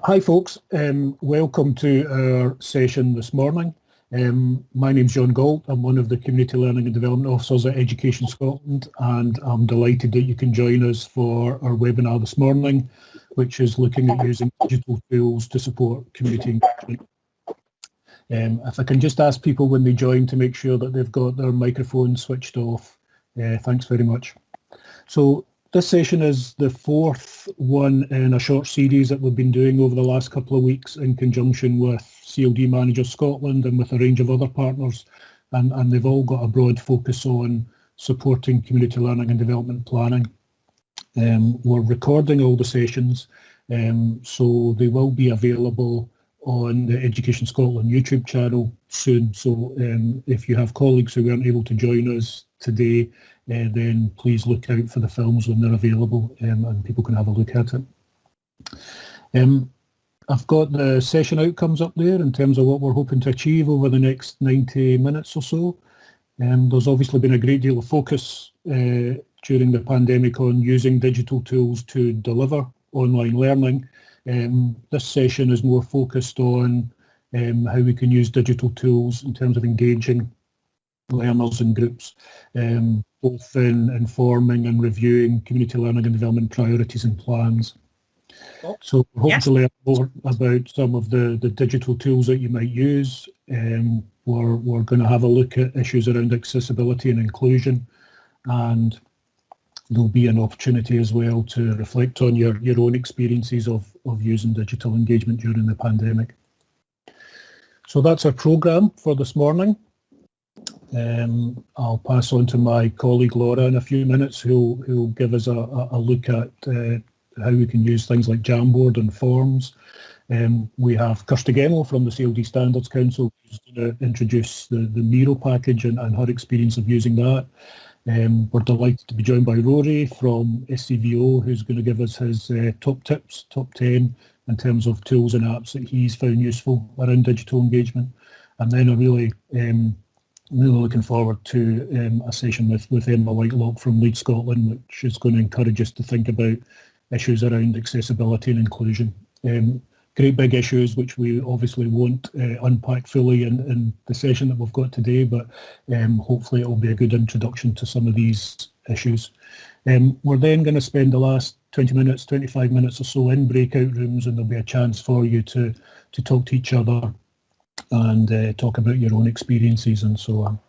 Hi folks, welcome to our session this morning. My name's John Galt. I'm one of the Community Learning and Development Officers at Education Scotland, and I'm delighted that you can join us for our webinar this morning, which is looking at using digital tools to support community engagement. If I can just ask people when they join to make sure that they've got their microphone switched off. Thanks very much. So this session is the fourth one in a short series that we've been doing over the last couple of weeks in conjunction with CLD Managers Scotland and with a range of other partners, and they've all got a broad focus on supporting community learning and development planning. We're recording all the sessions, so they will be available on the Education Scotland YouTube channel soon. So if you have colleagues who weren't able to join us today, then please look out for the films when they're available, and people can have a look at it. I've got the session outcomes up there in terms of what we're hoping to achieve over the next 90 minutes or so. There's obviously been a great deal of focus during the pandemic on using digital tools to deliver online learning. This session is more focused on how we can use digital tools in terms of engaging learners and groups, both in informing and reviewing community learning and development priorities and plans. So we're hoping to learn more about some of the digital tools that you might use. We're going to have a look at issues around accessibility and inclusion, and there'll be an opportunity as well to reflect on your own experiences of using digital engagement during the pandemic. So that's our programme for this morning. I'll pass on to my colleague Laura in a few minutes, who'll give us a look at how we can use things like Jamboard and forms. We have Kirsty Gemmell from the CLD Standards Council, who's going to introduce the Miro package and her experience of using that. We're delighted to be joined by Rory from SCVO, who's going to give us his top tips, top 10, in terms of tools and apps that he's found useful around digital engagement. And then I'm really looking forward to a session with Emma Whitelock from Lead Scotland, which is going to encourage us to think about issues around accessibility and inclusion. Great big issues which we obviously won't unpack fully in the session that we've got today, but hopefully it will be a good introduction to some of these issues. We're then going to spend the last 20 minutes, 25 minutes or so in breakout rooms, and there'll be a chance for you to talk to each other and talk about your own experiences and so on.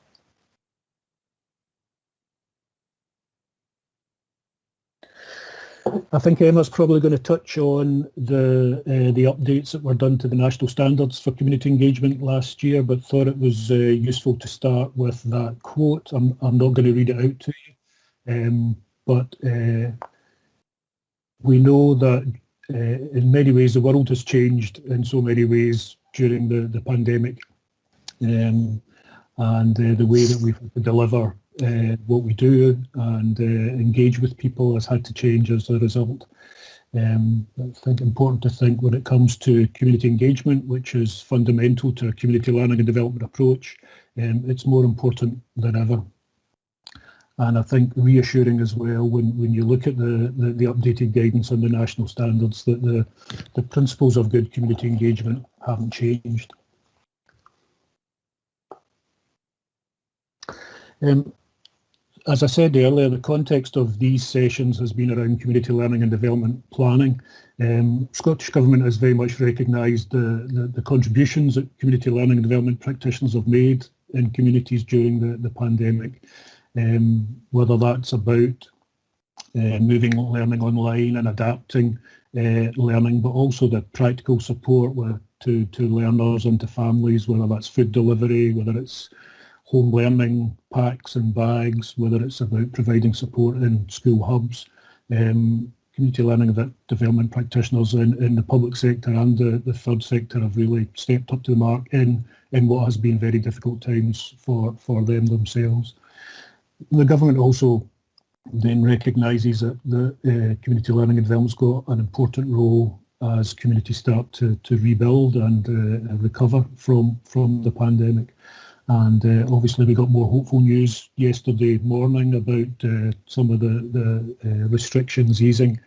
I think Emma's probably going to touch on the updates that were done to the national standards for community engagement last year, but thought it was useful to start with that quote. I'm not going to read it out to you, but we know that in many ways the world has changed in so many ways during the pandemic, and the way that we have to deliver what we do and engage with people has had to change as a result. I think important to think when it comes to community engagement, which is fundamental to a community learning and development approach, it's more important than ever. And I think reassuring as well when you look at the updated guidance on the national standards that the principles of good community engagement haven't changed. As I said earlier, the context of these sessions has been around community learning and development planning. Scottish Government has very much recognised the contributions that community learning and development practitioners have made in communities during the pandemic, whether that's about moving learning online and adapting learning, but also the practical support to learners and to families, whether that's food delivery, whether it's home learning packs and bags, whether it's about providing support in school hubs. Community learning and development practitioners in the public sector and the third sector have really stepped up to the mark in what has been very difficult times for them themselves. The government also then recognises that the community learning and development's got an important role as communities start to rebuild and recover from the pandemic. And obviously we got more hopeful news yesterday morning about some of the restrictions easing.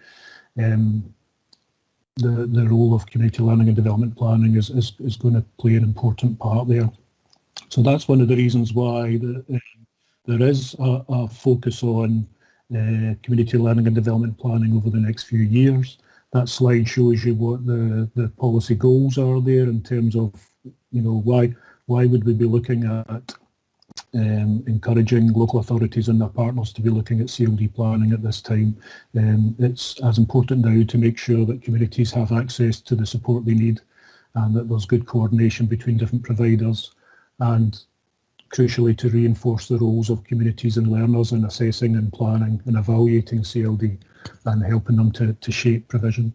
the role of community learning and development planning is going to play an important part there. So that's one of the reasons why there is a focus on community learning and development planning over the next few years. That slide shows you what the policy goals are there in terms of, why would we be looking at encouraging local authorities and their partners to be looking at CLD planning at this time. It's as important now to make sure that communities have access to the support they need and that there's good coordination between different providers, and crucially to reinforce the roles of communities and learners in assessing and planning and evaluating CLD and helping them to shape provision.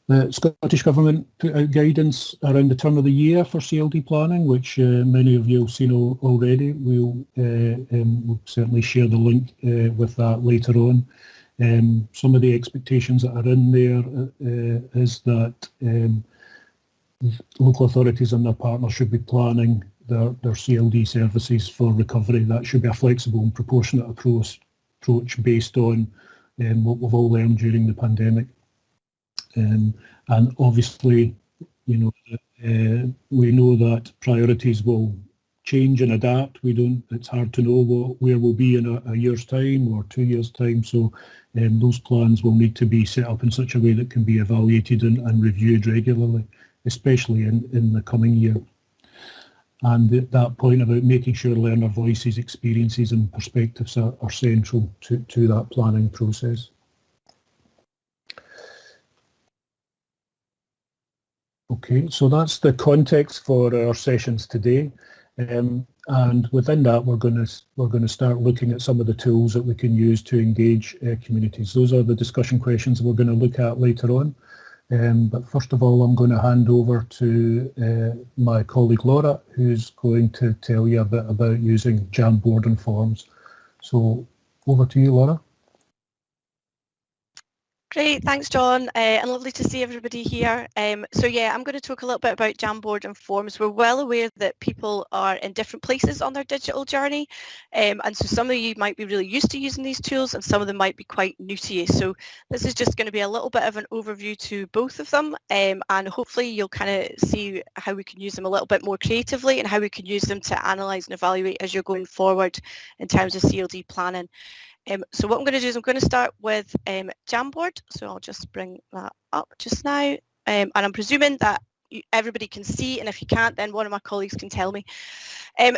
The Scottish Government put out guidance around the turn of the year for CLD planning, which many of you have seen already. We'll certainly share the link with that later on. Some of the expectations that are in there is that local authorities and their partners should be planning their CLD services for recovery. That should be a flexible and proportionate approach based on what we've all learned during the pandemic. And obviously, we know that priorities will change and adapt. It's hard to know where we'll be in a year's time or 2 years' time. So those plans will need to be set up in such a way that can be evaluated and reviewed regularly, especially in the coming year. And that point about making sure learner voices, experiences and perspectives are central to that planning process. Okay, so that's the context for our sessions today, and within that we're going to start looking at some of the tools that we can use to engage communities. Those are the discussion questions that we're going to look at later on. But first of all, I'm going to hand over to my colleague Laura, who's going to tell you a bit about using Jamboard and forms. So over to you, Laura. Great, thanks John, and lovely to see everybody here. So yeah, I'm going to talk a little bit about Jamboard and forms. We're well aware that people are in different places on their digital journey, and so some of you might be really used to using these tools and some of them might be quite new to you. So this is just going to be a little bit of an overview to both of them, and hopefully you'll kind of see how we can use them a little bit more creatively and how we can use them to analyse and evaluate as you're going forward in terms of CLD planning. So what I'm going to do is I'm going to start with Jamboard. So I'll just bring that up just now. And I'm presuming that everybody can see, and if you can't, then one of my colleagues can tell me.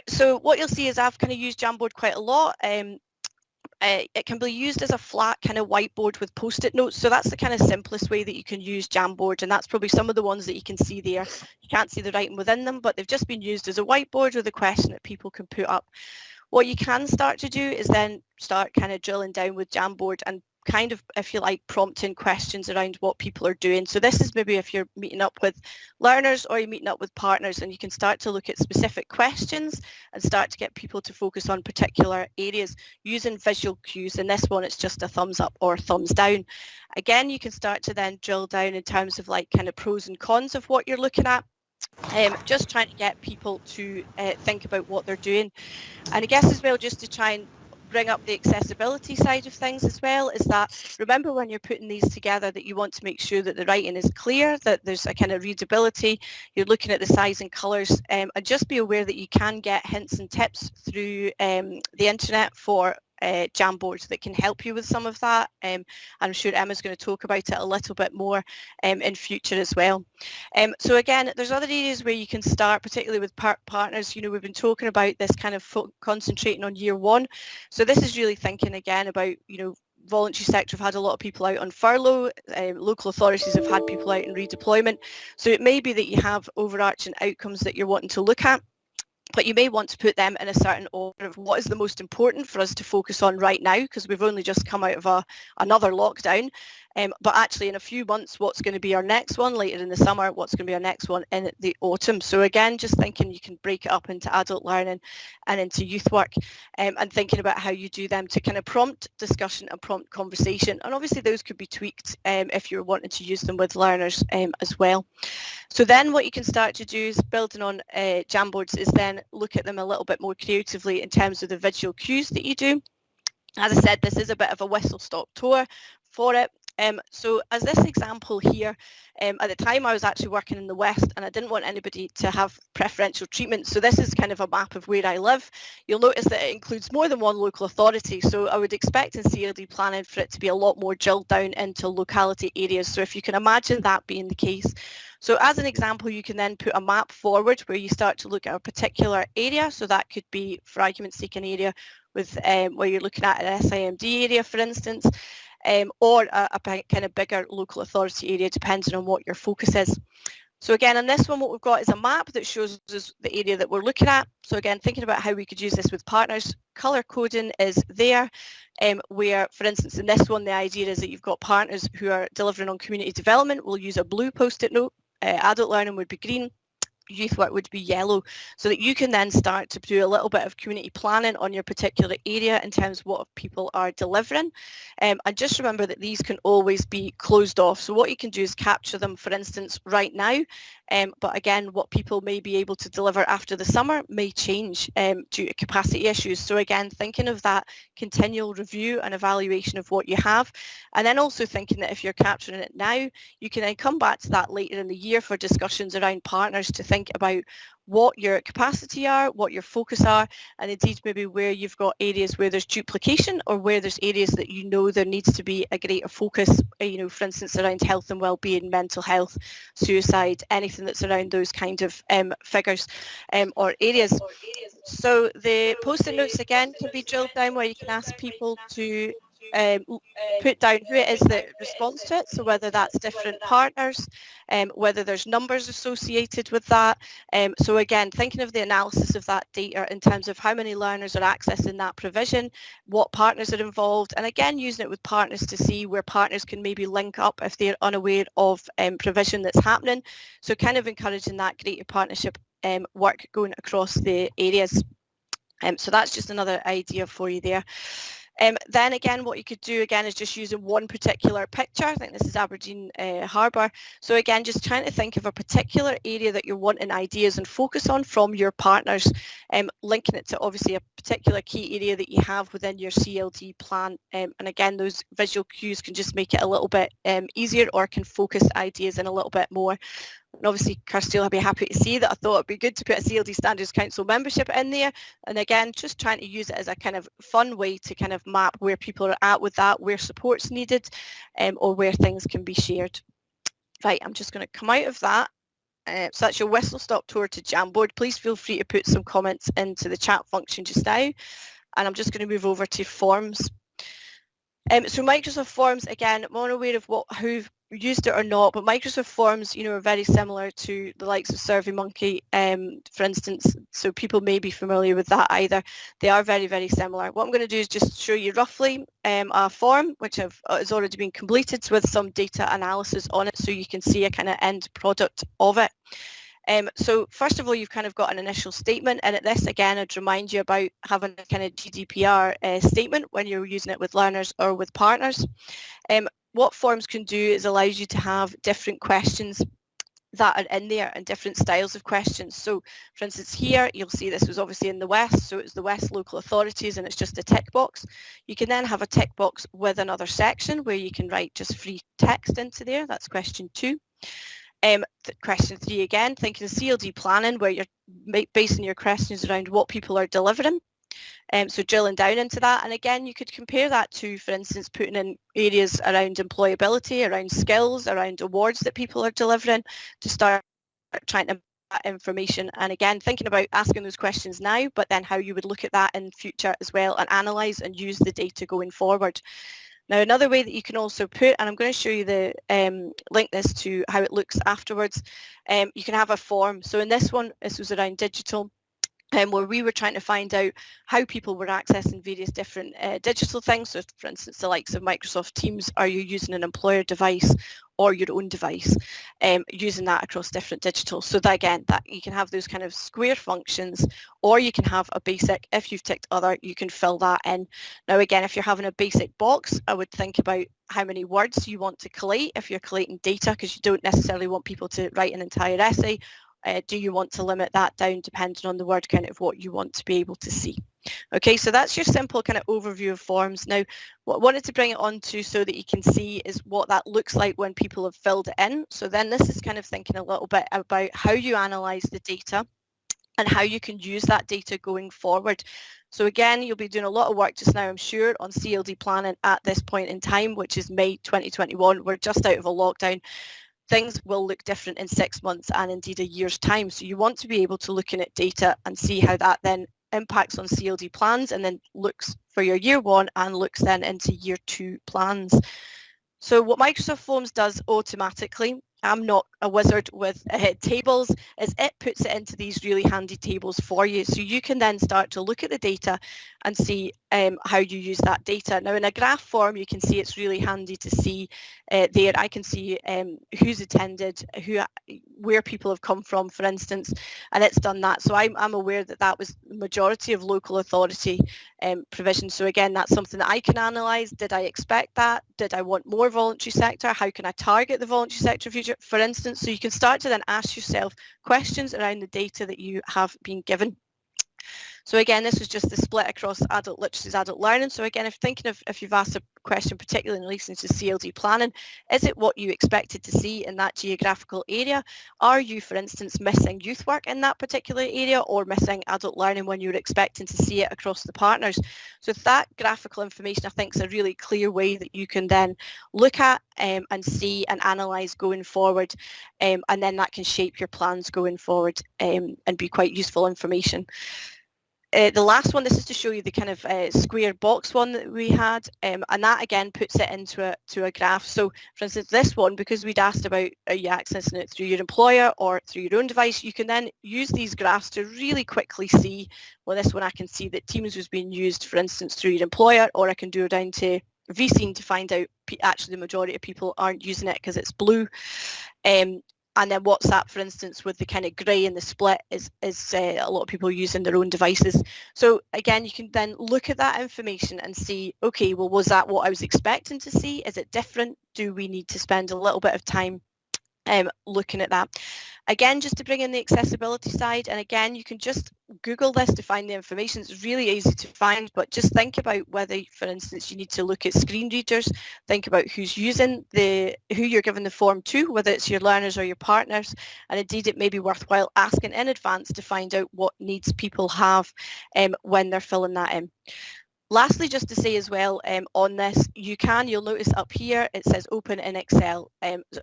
So what you'll see is I've kind of used Jamboard quite a lot. It can be used as a flat kind of whiteboard with post-it notes. So that's the kind of simplest way that you can use Jamboard, and that's probably some of the ones that you can see there. You can't see the writing within them, but they've just been used as a whiteboard with a question that people can put up. What you can start to do is then start kind of drilling down with Jamboard and kind of, if you like, prompting questions around what people are doing. So this is maybe if you're meeting up with learners or you're meeting up with partners, and you can start to look at specific questions and start to get people to focus on particular areas using visual cues. In this one, it's just a thumbs up or thumbs down. Again, you can start to then drill down in terms of like kind of pros and cons of what you're looking at. Just trying to get people to think about what they're doing. And I guess as well, just to try and bring up the accessibility side of things as well, is that remember when you're putting these together that you want to make sure that the writing is clear, that there's a kind of readability, you're looking at the size and colours, and just be aware that you can get hints and tips through the internet for Jamboard that can help you with some of that. I'm sure Emma's going to talk about it a little bit more in future as well. So again, there's other areas where you can start, particularly with partners. We've been talking about this kind of concentrating on year one. So this is really thinking again about, voluntary sector have had a lot of people out on furlough, local authorities have had people out in redeployment. So it may be that you have overarching outcomes that you're wanting to look at, but you may want to put them in a certain order of what is the most important for us to focus on right now, because we've only just come out of another lockdown. But actually in a few months, what's going to be our next one later in the summer, what's going to be our next one in the autumn. So again, just thinking you can break it up into adult learning and into youth work, and thinking about how you do them to kind of prompt discussion and prompt conversation. And obviously those could be tweaked if you're wanting to use them with learners as well. So then what you can start to do is, building on Jamboards, is then look at them a little bit more creatively in terms of the visual cues that you do. As I said, this is a bit of a whistle-stop tour for it. So as this example here, at the time I was actually working in the West and I didn't want anybody to have preferential treatment. So this is kind of a map of where I live. You'll notice that it includes more than one local authority. So I would expect in CLD planning for it to be a lot more drilled down into locality areas. So if you can imagine that being the case. So as an example, you can then put a map forward where you start to look at a particular area. So that could be, for argument's sake, an area with where you're looking at an SIMD area, for instance. Or a kind of bigger local authority area, depending on what your focus is. So again, on this one, what we've got is a map that shows us the area that we're looking at. So again, thinking about how we could use this with partners, colour coding is there, where, for instance, in this one, the idea is that you've got partners who are delivering on community development. We'll use a blue post-it note, adult learning would be green, youth work would be yellow, so that you can then start to do a little bit of community planning on your particular area in terms of what people are delivering. And just remember that these can always be closed off. So what you can do is capture them, for instance, right now. But again, what people may be able to deliver after the summer may change due to capacity issues. So again, thinking of that continual review and evaluation of what you have, and then also thinking that if you're capturing it now, you can then come back to that later in the year for discussions around partners to think about what your capacity are, what your focus are, and indeed maybe where you've got areas where there's duplication or where there's areas that you know there needs to be a greater focus, for instance, around health and well-being, mental health, suicide, anything that's around those kind of figures or areas. So the post-it notes again can be drilled down where you can ask people to put down who it is that responds to it, so whether that's different partners, whether there's numbers associated with that. So again, thinking of the analysis of that data in terms of how many learners are accessing that provision, what partners are involved, and again using it with partners to see where partners can maybe link up if they're unaware of provision that's happening. So kind of encouraging that greater partnership work going across the areas. So that's just another idea for you there. Then again, what you could do again is just using one particular picture. I think this is Aberdeen Harbour. So again, just trying to think of a particular area that you're wanting ideas and focus on from your partners, linking it to obviously a particular key area that you have within your CLD plan. And again, those visual cues can just make it a little bit easier or can focus ideas in a little bit more. And obviously, Kirsty will be happy to see that I thought it'd be good to put a CLD Standards Council membership in there. And again, just trying to use it as a kind of fun way to kind of map where people are at with that, where support's needed, or where things can be shared. Right, I'm just going to come out of that. So that's your whistle-stop tour to Jamboard. Please feel free to put some comments into the chat function just now. And I'm just going to move over to Forms. So Microsoft Forms, again, I'm unaware of who've used it or not, but Microsoft Forms, are very similar to the likes of SurveyMonkey, for instance, so people may be familiar with that either. They are very, very similar. What I'm going to do is just show you roughly a form which has already been completed with some data analysis on it, so you can see a kind of end product of it. So first of all, you've kind of got an initial statement, and at this again I'd remind you about having a kind of GDPR statement when you're using it with learners or with partners. What Forms can do is allows you to have different questions that are in there and different styles of questions. So for instance here you'll see this was obviously in the West, so it's the West local authorities and it's just a tick box. You can then have a tick box with another section where you can write just free text into there. That's question 2. Question 3 again, thinking of CLD planning where you're basing your questions around what people are delivering. So drilling down into that, and again you could compare that to, for instance, putting in areas around employability, around skills, around awards that people are delivering to start trying to that information, and again thinking about asking those questions now, but then how you would look at that in future as well and analyse and use the data going forward. Now another way that you can also put, and I'm going to show you the link this to how it looks afterwards, you can have a form. So in this one, this was around digital, where we were trying to find out how people were accessing various different digital things. So for instance, the likes of Microsoft Teams, are you using an employer device or your own device, using that across different digital. So that again, that you can have those kind of square functions, or you can have a basic, if you've ticked other, you can fill that in. Now again, if you're having a basic box, I would think about how many words you want to collate if you're collating data, because you don't necessarily want people to write an entire essay, do you want to limit that down depending on the word count of what you want to be able to see? Okay, so that's your simple kind of overview of forms. Now, what I wanted to bring it on to so that you can see is what that looks like when people have filled it in. So then this is kind of thinking a little bit about how you analyse the data and how you can use that data going forward. So again, you'll be doing a lot of work just now, I'm sure, on CLD planning at this point in time, which is May 2021. We're just out of a lockdown. Things will look different in 6 months and indeed a year's time. So you want to be able to look in at data and see how that then impacts on CLD plans and then looks for your year one and looks then into year two plans. So what Microsoft Forms does automatically, I'm not a wizard with tables, is it puts it into these really handy tables for you. So you can then start to look at the data and see how you use that data. Now in a graph form, you can see it's really handy to see there. I can see who's attended, where people have come from, for instance, and it's done that. So I'm aware that that was the majority of local authority provision. So again, that's something that I can analyse. Did I expect that? Did I want more voluntary sector? How can I target the voluntary sector future, for instance? So you can start to then ask yourself questions around the data that you have been given. So again, this is just the split across adult literacy, adult learning. So again, if you've asked a question particularly in relation to CLD planning, is it what you expected to see in that geographical area? Are you, for instance, missing youth work in that particular area or missing adult learning when you were expecting to see it across the partners? So that graphical information, I think, is a really clear way that you can then look at and see and analyse going forward, and then that can shape your plans going forward and be quite useful information. The last one, this is to show you the kind of square box one that we had, and that again puts it into a graph. So for instance, this one, because we'd asked about are you accessing it through your employer or through your own device, you can then use these graphs to really quickly see, well, this one I can see that Teams was being used, for instance, through your employer, or I can do it down to vScene to find out actually the majority of people aren't using it because it's blue. And then WhatsApp, for instance, with the kind of grey and the split is a lot of people using their own devices. So again, you can then look at that information and see, okay, well, was that what I was expecting to see? Is it different? Do we need to spend a little bit of time looking at that? Again, just to bring in the accessibility side, and again, you can just Google this to find the information. It's really easy to find, but just think about whether, for instance, you need to look at screen readers, think about who's using who you're giving the form to, whether it's your learners or your partners, and indeed it may be worthwhile asking in advance to find out what needs people have when they're filling that in. Lastly, just to say as well on this, you'll notice up here it says open in Excel.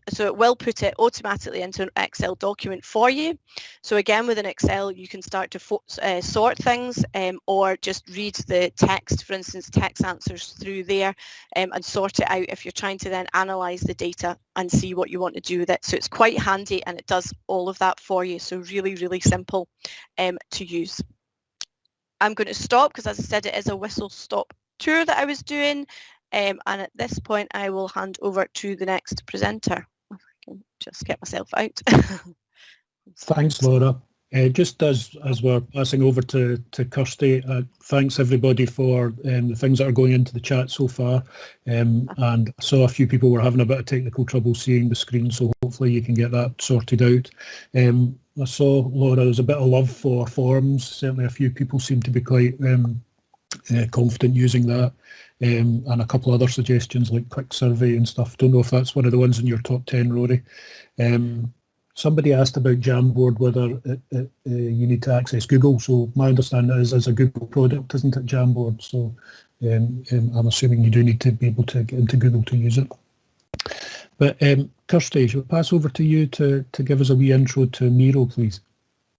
So it will put it automatically into an Excel document for you. So again, within Excel, you can start to sort things or just read the text, for instance, text answers through there and sort it out if you're trying to then analyse the data and see what you want to do with it. So it's quite handy and it does all of that for you. So really, really simple to use. I'm going to stop because, as I said, it is a whistle-stop tour that I was doing, and at this point I will hand over to the next presenter. If I can just get myself out. Thanks, Laura. Just as we're passing over to Kirsty, thanks everybody for the things that are going into the chat so far. And I saw a few people were having a bit of technical trouble seeing the screen, so hopefully you can get that sorted out. I saw, Laura, there's a bit of love for forms. Certainly a few people seem to be quite confident using that. And a couple of other suggestions like quick survey and stuff. Don't know if that's one of the ones in your top 10, Rory. Somebody asked about Jamboard, whether you need to access Google. So my understanding is as a Google product, isn't it, Jamboard? So I'm assuming you do need to be able to get into Google to use it. But Kirsty, shall I pass over to you to give us a wee intro to Miro, please?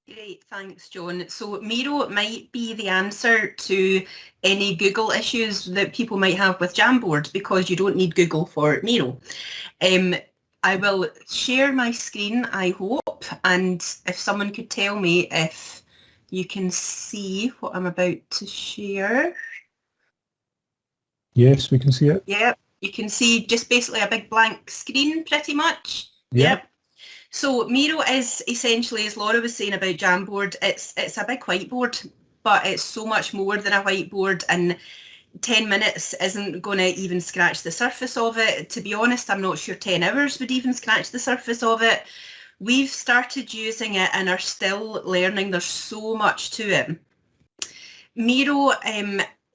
Great, thanks, John. So Miro might be the answer to any Google issues that people might have with Jamboard, because you don't need Google for Miro. I will share my screen, I hope, and if someone could tell me if you can see what I'm about to share. Yes, we can see it. Yeah, you can see just basically a big blank screen pretty much. Yeah. Yep. So Miro is essentially, as Laura was saying about Jamboard, it's a big whiteboard, but it's so much more than a whiteboard, and 10 minutes isn't going to even scratch the surface of it. To be honest, I'm not sure 10 hours would even scratch the surface of it. We've started using it and are still learning. There's so much to it. Miro,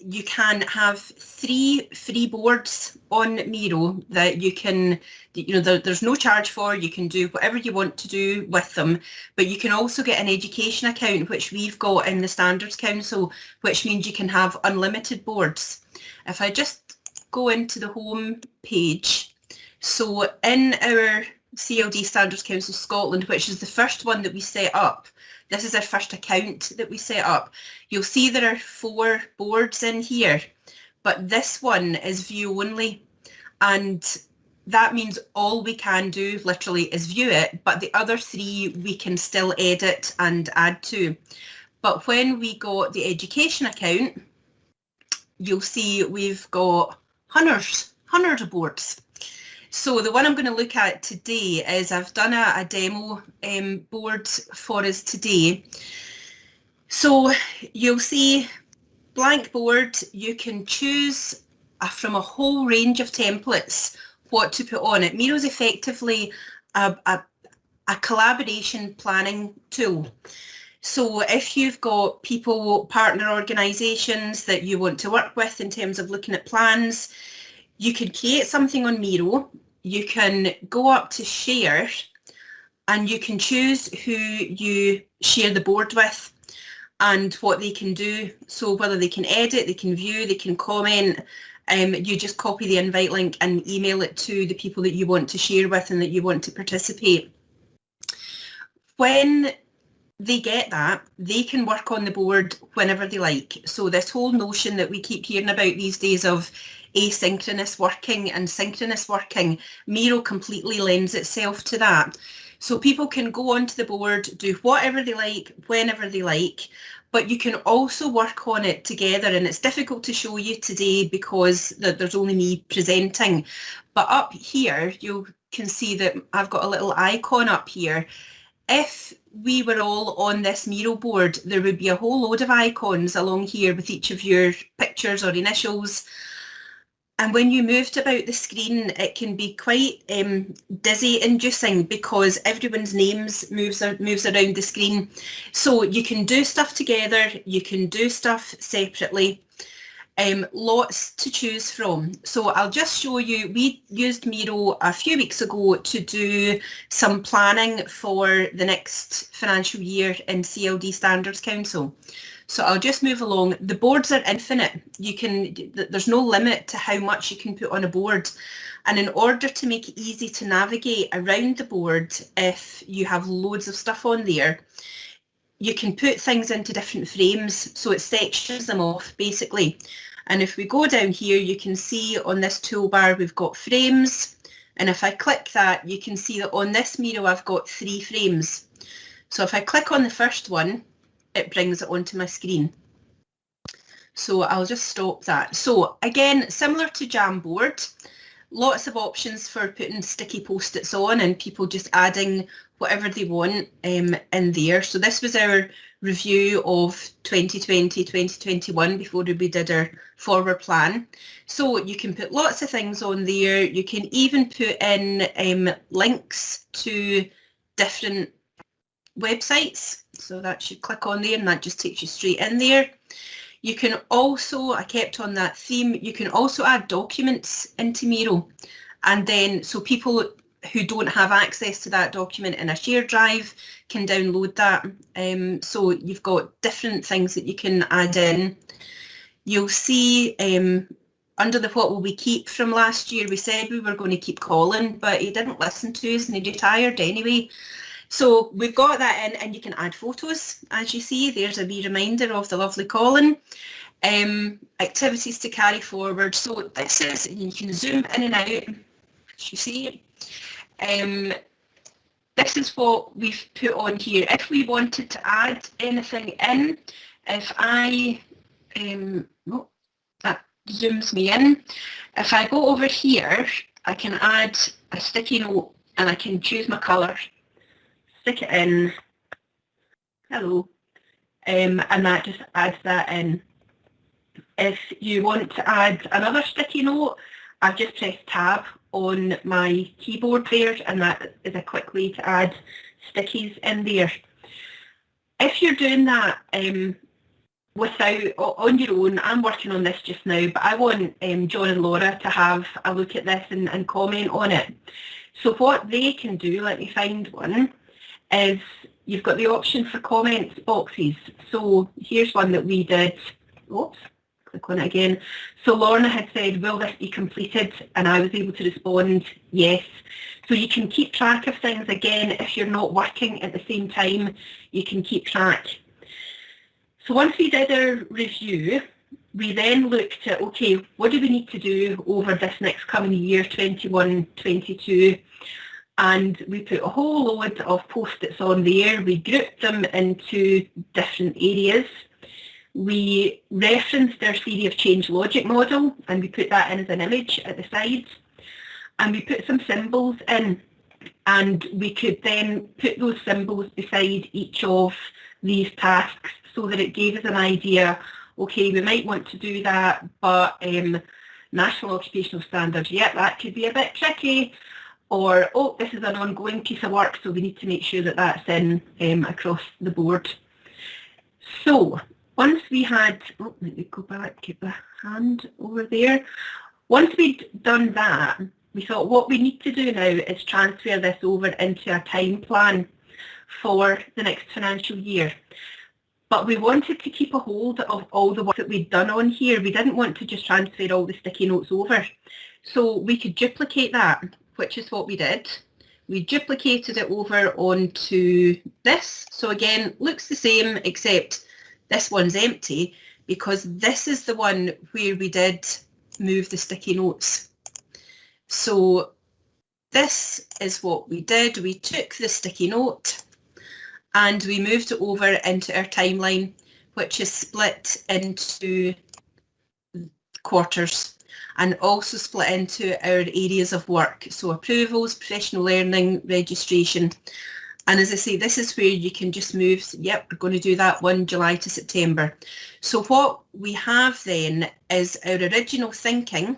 you can have 3 free boards on Miro that you can, there's no charge for. You can do whatever you want to do with them, but you can also get an education account, which we've got in the Standards Council, which means you can have unlimited boards. If I just go into the home page, so in our CLD Standards Council Scotland, which is the first one that we set up, this is our first account that we set up. You'll see there are 4 boards in here, but this one is view only. And that means all we can do literally is view it, but the other 3 we can still edit and add to. But when we got the education account, you'll see we've got hundreds of boards. So the one I'm going to look at today is I've done a demo board for us today. So you'll see blank board, you can choose from a whole range of templates what to put on it. Miro's effectively a collaboration planning tool. So if you've got people, partner organisations that you want to work with in terms of looking at plans, you can create something on Miro, you can go up to share, and you can choose who you share the board with and what they can do. So whether they can edit, they can view, they can comment. You just copy the invite link and email it to the people that you want to share with and that you want to participate. When they get that, they can work on the board whenever they like. So this whole notion that we keep hearing about these days of asynchronous working and synchronous working, Miro completely lends itself to that. So people can go onto the board, do whatever they like, whenever they like, but you can also work on it together. And it's difficult to show you today because there's only me presenting. But up here, you can see that I've got a little icon up here. If we were all on this Miro board, there would be a whole load of icons along here with each of your pictures or initials. And when you moved about the screen, it can be quite dizzy-inducing because everyone's names moves around the screen. So you can do stuff together, you can do stuff separately. Lots to choose from. So I'll just show you, we used Miro a few weeks ago to do some planning for the next financial year in CLD Standards Council. So I'll just move along. The boards are infinite. There's no limit to how much you can put on a board. And in order to make it easy to navigate around the board, if you have loads of stuff on there, you can put things into different frames. So it sections them off basically. And if we go down here, you can see on this toolbar, we've got frames. And if I click that, you can see that on this Miro, I've got 3 frames. So if I click on the first one, it brings it onto my screen. So I'll just stop that. So again, similar to Jamboard, lots of options for putting sticky post-its on and people just adding whatever they want in there. So this was our review of 2020, 2021 before we did our forward plan. So you can put lots of things on there. You can even put in links to different websites. So that should click on there and that just takes you straight in there. You can also, I kept on that theme, you can also add documents into Miro. And then, so people who don't have access to that document in a shared drive can download that. So you've got different things that you can add in. You'll see under the what will we keep from last year, we said we were going to keep Colin, but he didn't listen to us and he retired anyway. So we've got that in, and you can add photos. As you see, there's a wee reminder of the lovely Colin. Activities to carry forward. So this is, and you can zoom in and out, as you see. This is what we've put on here. If we wanted to add anything in, if I, that zooms me in. If I go over here, I can add a sticky note and I can choose my colour. Stick it in, hello, and that just adds that in. If you want to add another sticky note, I've just pressed tab on my keyboard there, and that is a quick way to add stickies in there. If you're doing that without, on your own, I'm working on this just now, but I want John and Laura to have a look at this and comment on it. So what they can do, let me find one, is you've got the option for comments boxes. So here's one that we did. Oops, click on it again. So Lorna had said, will this be completed? And I was able to respond, yes. So you can keep track of things. Again, if you're not working at the same time, you can keep track. So once we did our review, we then looked at, okay, what do we need to do over this next coming year, 21-22? And we put a whole load of post-its on there. We grouped them into different areas. We referenced our theory of change logic model, and we put that in as an image at the sides. And we put some symbols in, and we could then put those symbols beside each of these tasks so that it gave us an idea, okay, we might want to do that, but national occupational standards, yeah, that could be a bit tricky. Or, oh, this is an ongoing piece of work, so we need to make sure that that's in across the board. So once we had, oh, let me go back, keep the hand over there. Once we'd done that, we thought what we need to do now is transfer this over into a time plan for the next financial year. But we wanted to keep a hold of all the work that we'd done on here. We didn't want to just transfer all the sticky notes over. So we could duplicate that, which is what we did. We duplicated it over onto this. So again, looks the same, except this one's empty because this is the one where we did move the sticky notes. So this is what we did. We took the sticky note and we moved it over into our timeline, which is split into quarters and also split into our areas of work. So approvals, professional learning, registration. And as I say, this is where you can just move, yep, we're going to do that one July to September. So what we have then is our original thinking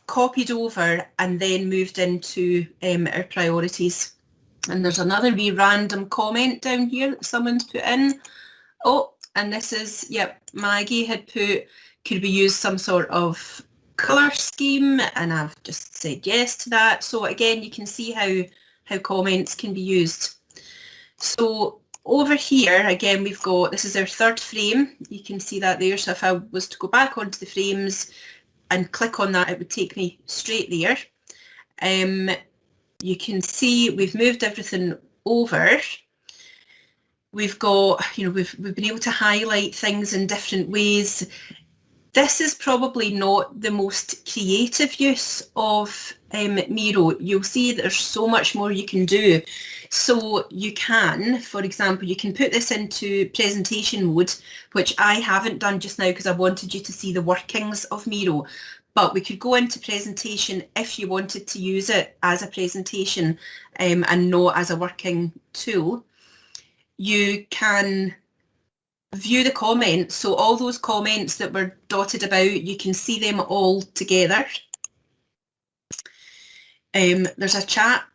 copied over and then moved into our priorities. And there's another wee random comment down here that someone's put in. Oh, and this is, yep, Maggie had put, could we use some sort of colour scheme? And I've just said yes to that. So again, you can see how comments can be used. So over here, again, we've got, this is our third frame. You can see that there. So if I was to go back onto the frames and click on that, it would take me straight there. You can see we've moved everything over. We've got, you know, we've been able to highlight things in different ways. This is probably not the most creative use of Miro. You'll see there's so much more you can do. So you can, for example, you can put this into presentation mode, which I haven't done just now because I wanted you to see the workings of Miro. But we could go into presentation if you wanted to use it as a presentation and not as a working tool. You can view the comments. So all those comments that were dotted about, you can see them all together. There's a chat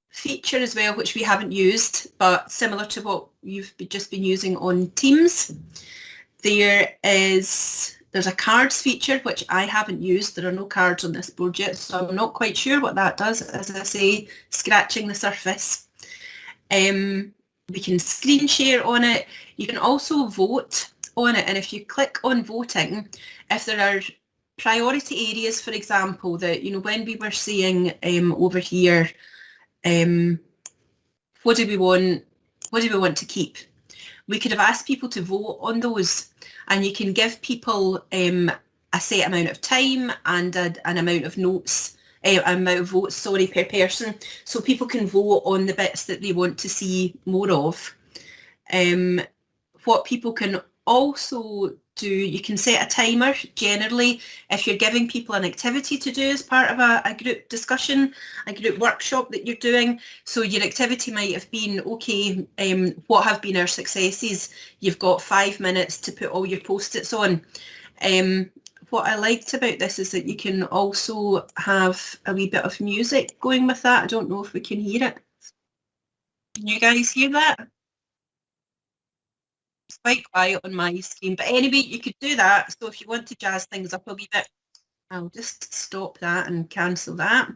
feature as well, which we haven't used, but similar to what you've just been using on Teams. There's a cards feature, which I haven't used. There are no cards on this board yet, so I'm not quite sure what that does. As I say, scratching the surface. We can screen share on it. You can also vote on it, and if you click on voting, if there are priority areas, for example, that, you know, when we were saying over here, what do we want to keep? We could have asked people to vote on those, and you can give people a set amount of time and an amount of notes, amount of votes, sorry, per person, so people can vote on the bits that they want to see more of. What people can also do, you can set a timer generally if you're giving people an activity to do as part of a group discussion, a group workshop that you're doing. So your activity might have been, okay, what have been our successes? You've got 5 minutes to put all your post-its on. What I liked about this is that you can also have a wee bit of music going with that. I don't know if we can hear it. Can you guys hear that? It's quite quiet on my screen, but anyway, you could do that. So if you want to jazz things up a wee bit, I'll just stop that and cancel that.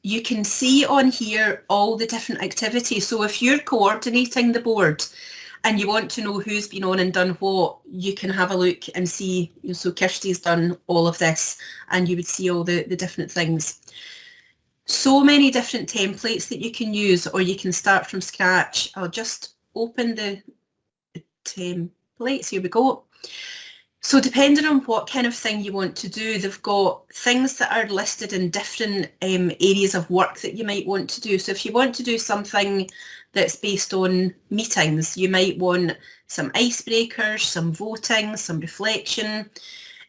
You can see on here all the different activities. So if you're coordinating the board and you want to know who's been on and done what, you can have a look and see, so Kirsty's done all of this, and you would see all the different things. So many different templates that you can use, or you can start from scratch. I'll just open the templates. Here we go. So depending on what kind of thing you want to do, they've got things that are listed in different areas of work that you might want to do. So if you want to do something that's based on meetings, you might want some icebreakers, some voting, some reflection.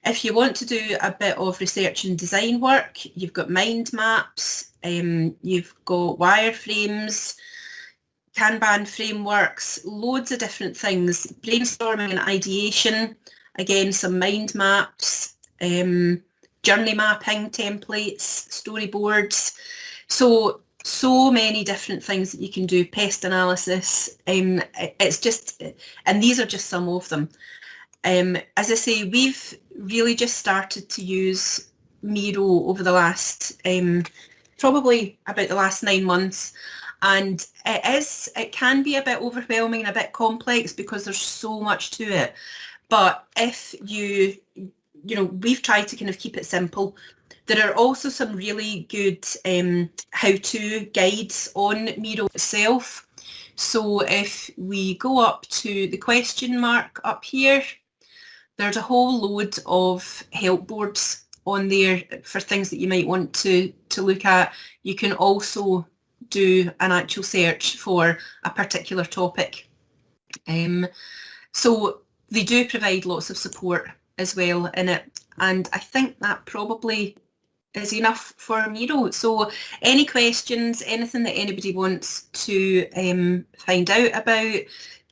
If you want to do a bit of research and design work, you've got mind maps, you've got wireframes, Kanban frameworks, loads of different things, brainstorming and ideation, again, some mind maps, journey mapping templates, storyboards. So many different things that you can do, pest analysis. It's just, and these are just some of them. As I say, we've really just started to use Miro over the last, probably about the last 9 months. And it can be a bit overwhelming and a bit complex because there's so much to it. But if we've tried to kind of keep it simple. There are also some really good how-to guides on Miro itself. So if we go up to the question mark up here, there's a whole load of help boards on there for things that you might want to look at. You can also do an actual search for a particular topic. So they do provide lots of support as well in it, and I think that probably is enough for Miro. So any questions, anything that anybody wants to find out about,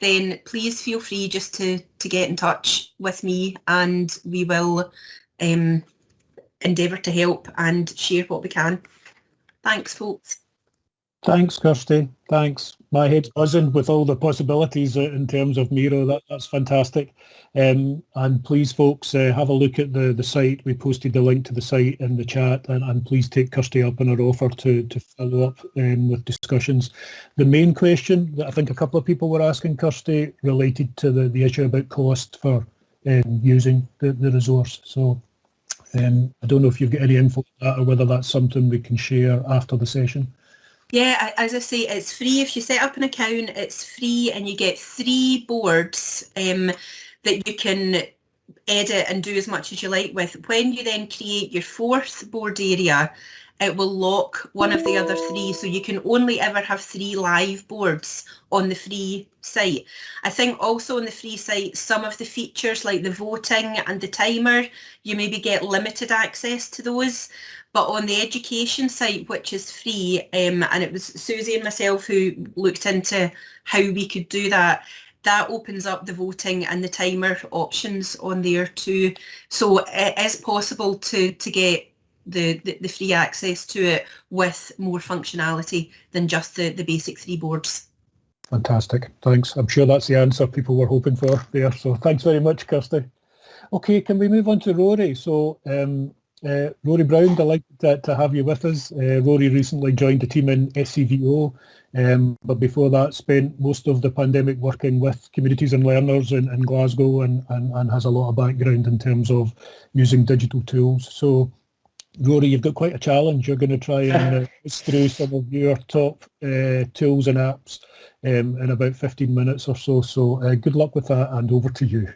then please feel free just to get in touch with me, and we will endeavour to help and share what we can. Thanks, folks. Thanks, Kirsty. Thanks. My head's buzzing with all the possibilities in terms of Miro. That's fantastic. And please, folks, have a look at the site. We posted the link to the site in the chat, and please take Kirsty up on her offer to follow up with discussions. The main question that I think a couple of people were asking Kirsty related to the issue about cost for using the resource. So I don't know if you've got any info on that or whether that's something we can share after the session. Yeah, as I say, it's free. If you set up an account, it's free, and you get 3 boards that you can edit and do as much as you like with. When you then create your 4th board area, it will lock one of the other 3, so you can only ever have 3 live boards on the free site. I think also on the free site, some of the features like the voting and the timer, you maybe get limited access to those. But on the education site, which is free, and it was Susie and myself who looked into how we could do that, that opens up the voting and the timer options on there too. So it is possible to get the free access to it with more functionality than just the basic 3 boards. Fantastic. Thanks. I'm sure that's the answer people were hoping for there. So thanks very much, Kirsty. Okay, can we move on to Rory? So Rory Brown, delighted to have you with us. Rory recently joined the team in SCVO, but before that spent most of the pandemic working with communities and learners in Glasgow and has a lot of background in terms of using digital tools. So Rory, you've got quite a challenge. You're going to try and push through some of your top tools and apps in about 15 minutes or so. So good luck with that, and over to you.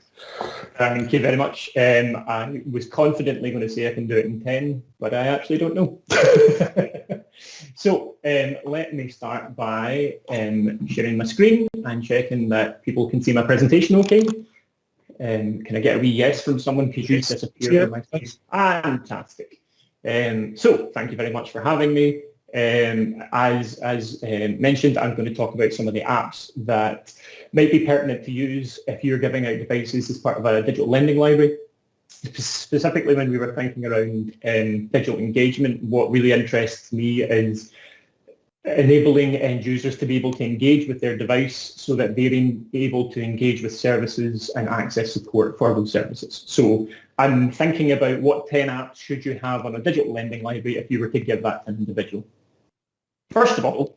Thank you very much. I was confidently going to say I can do it in 10, but I actually don't know. So let me start by sharing my screen and checking that people can see my presentation okay. Can I get a wee yes from someone because you disappeared from my face? Fantastic. So thank you very much for having me. As mentioned, I'm going to talk about some of the apps that might be pertinent to use if you're giving out devices as part of a digital lending library. Specifically, when we were thinking around digital engagement, what really interests me is enabling end users to be able to engage with their device so that they're able to engage with services and access support for those services. So I'm thinking about what 10 apps should you have on a digital lending library if you were to give that to an individual. First of all,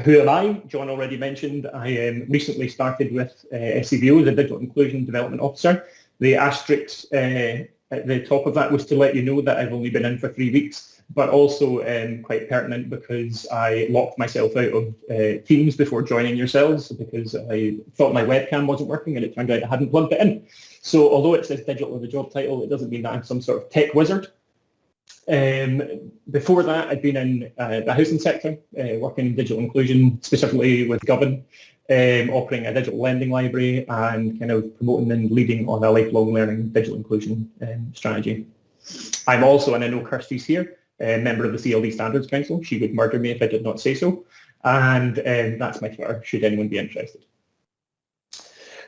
who am I? John already mentioned I recently started with SCVO as a Digital Inclusion Development Officer. The asterisk at the top of that was to let you know that I've only been in for 3 weeks, but also quite pertinent because I locked myself out of Teams before joining yourselves because I thought my webcam wasn't working and it turned out I hadn't plugged it in. So although it says digital in the job title, it doesn't mean that I'm some sort of tech wizard. Before that, I'd been in the housing sector, working in digital inclusion, specifically with Govan, operating a digital lending library and kind of promoting and leading on a lifelong learning digital inclusion strategy. I'm also, and I know Kirsty's here, a member of the CLD Standards Council. She would murder me if I did not say so. And that's my Twitter, should anyone be interested.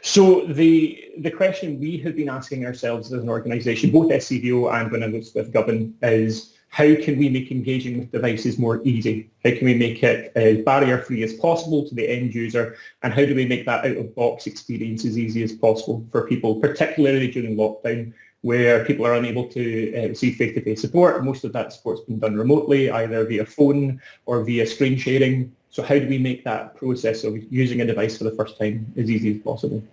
So the question we have been asking ourselves as an organisation, both SCVO and when I was with Govan, is how can we make engaging with devices more easy? How can we make it as barrier-free as possible to the end user? And how do we make that out-of-box experience as easy as possible for people, particularly during lockdown, where people are unable to receive face-to-face support? Most of that support's been done remotely, either via phone or via screen sharing. So how do we make that process of using a device for the first time as easy as possible?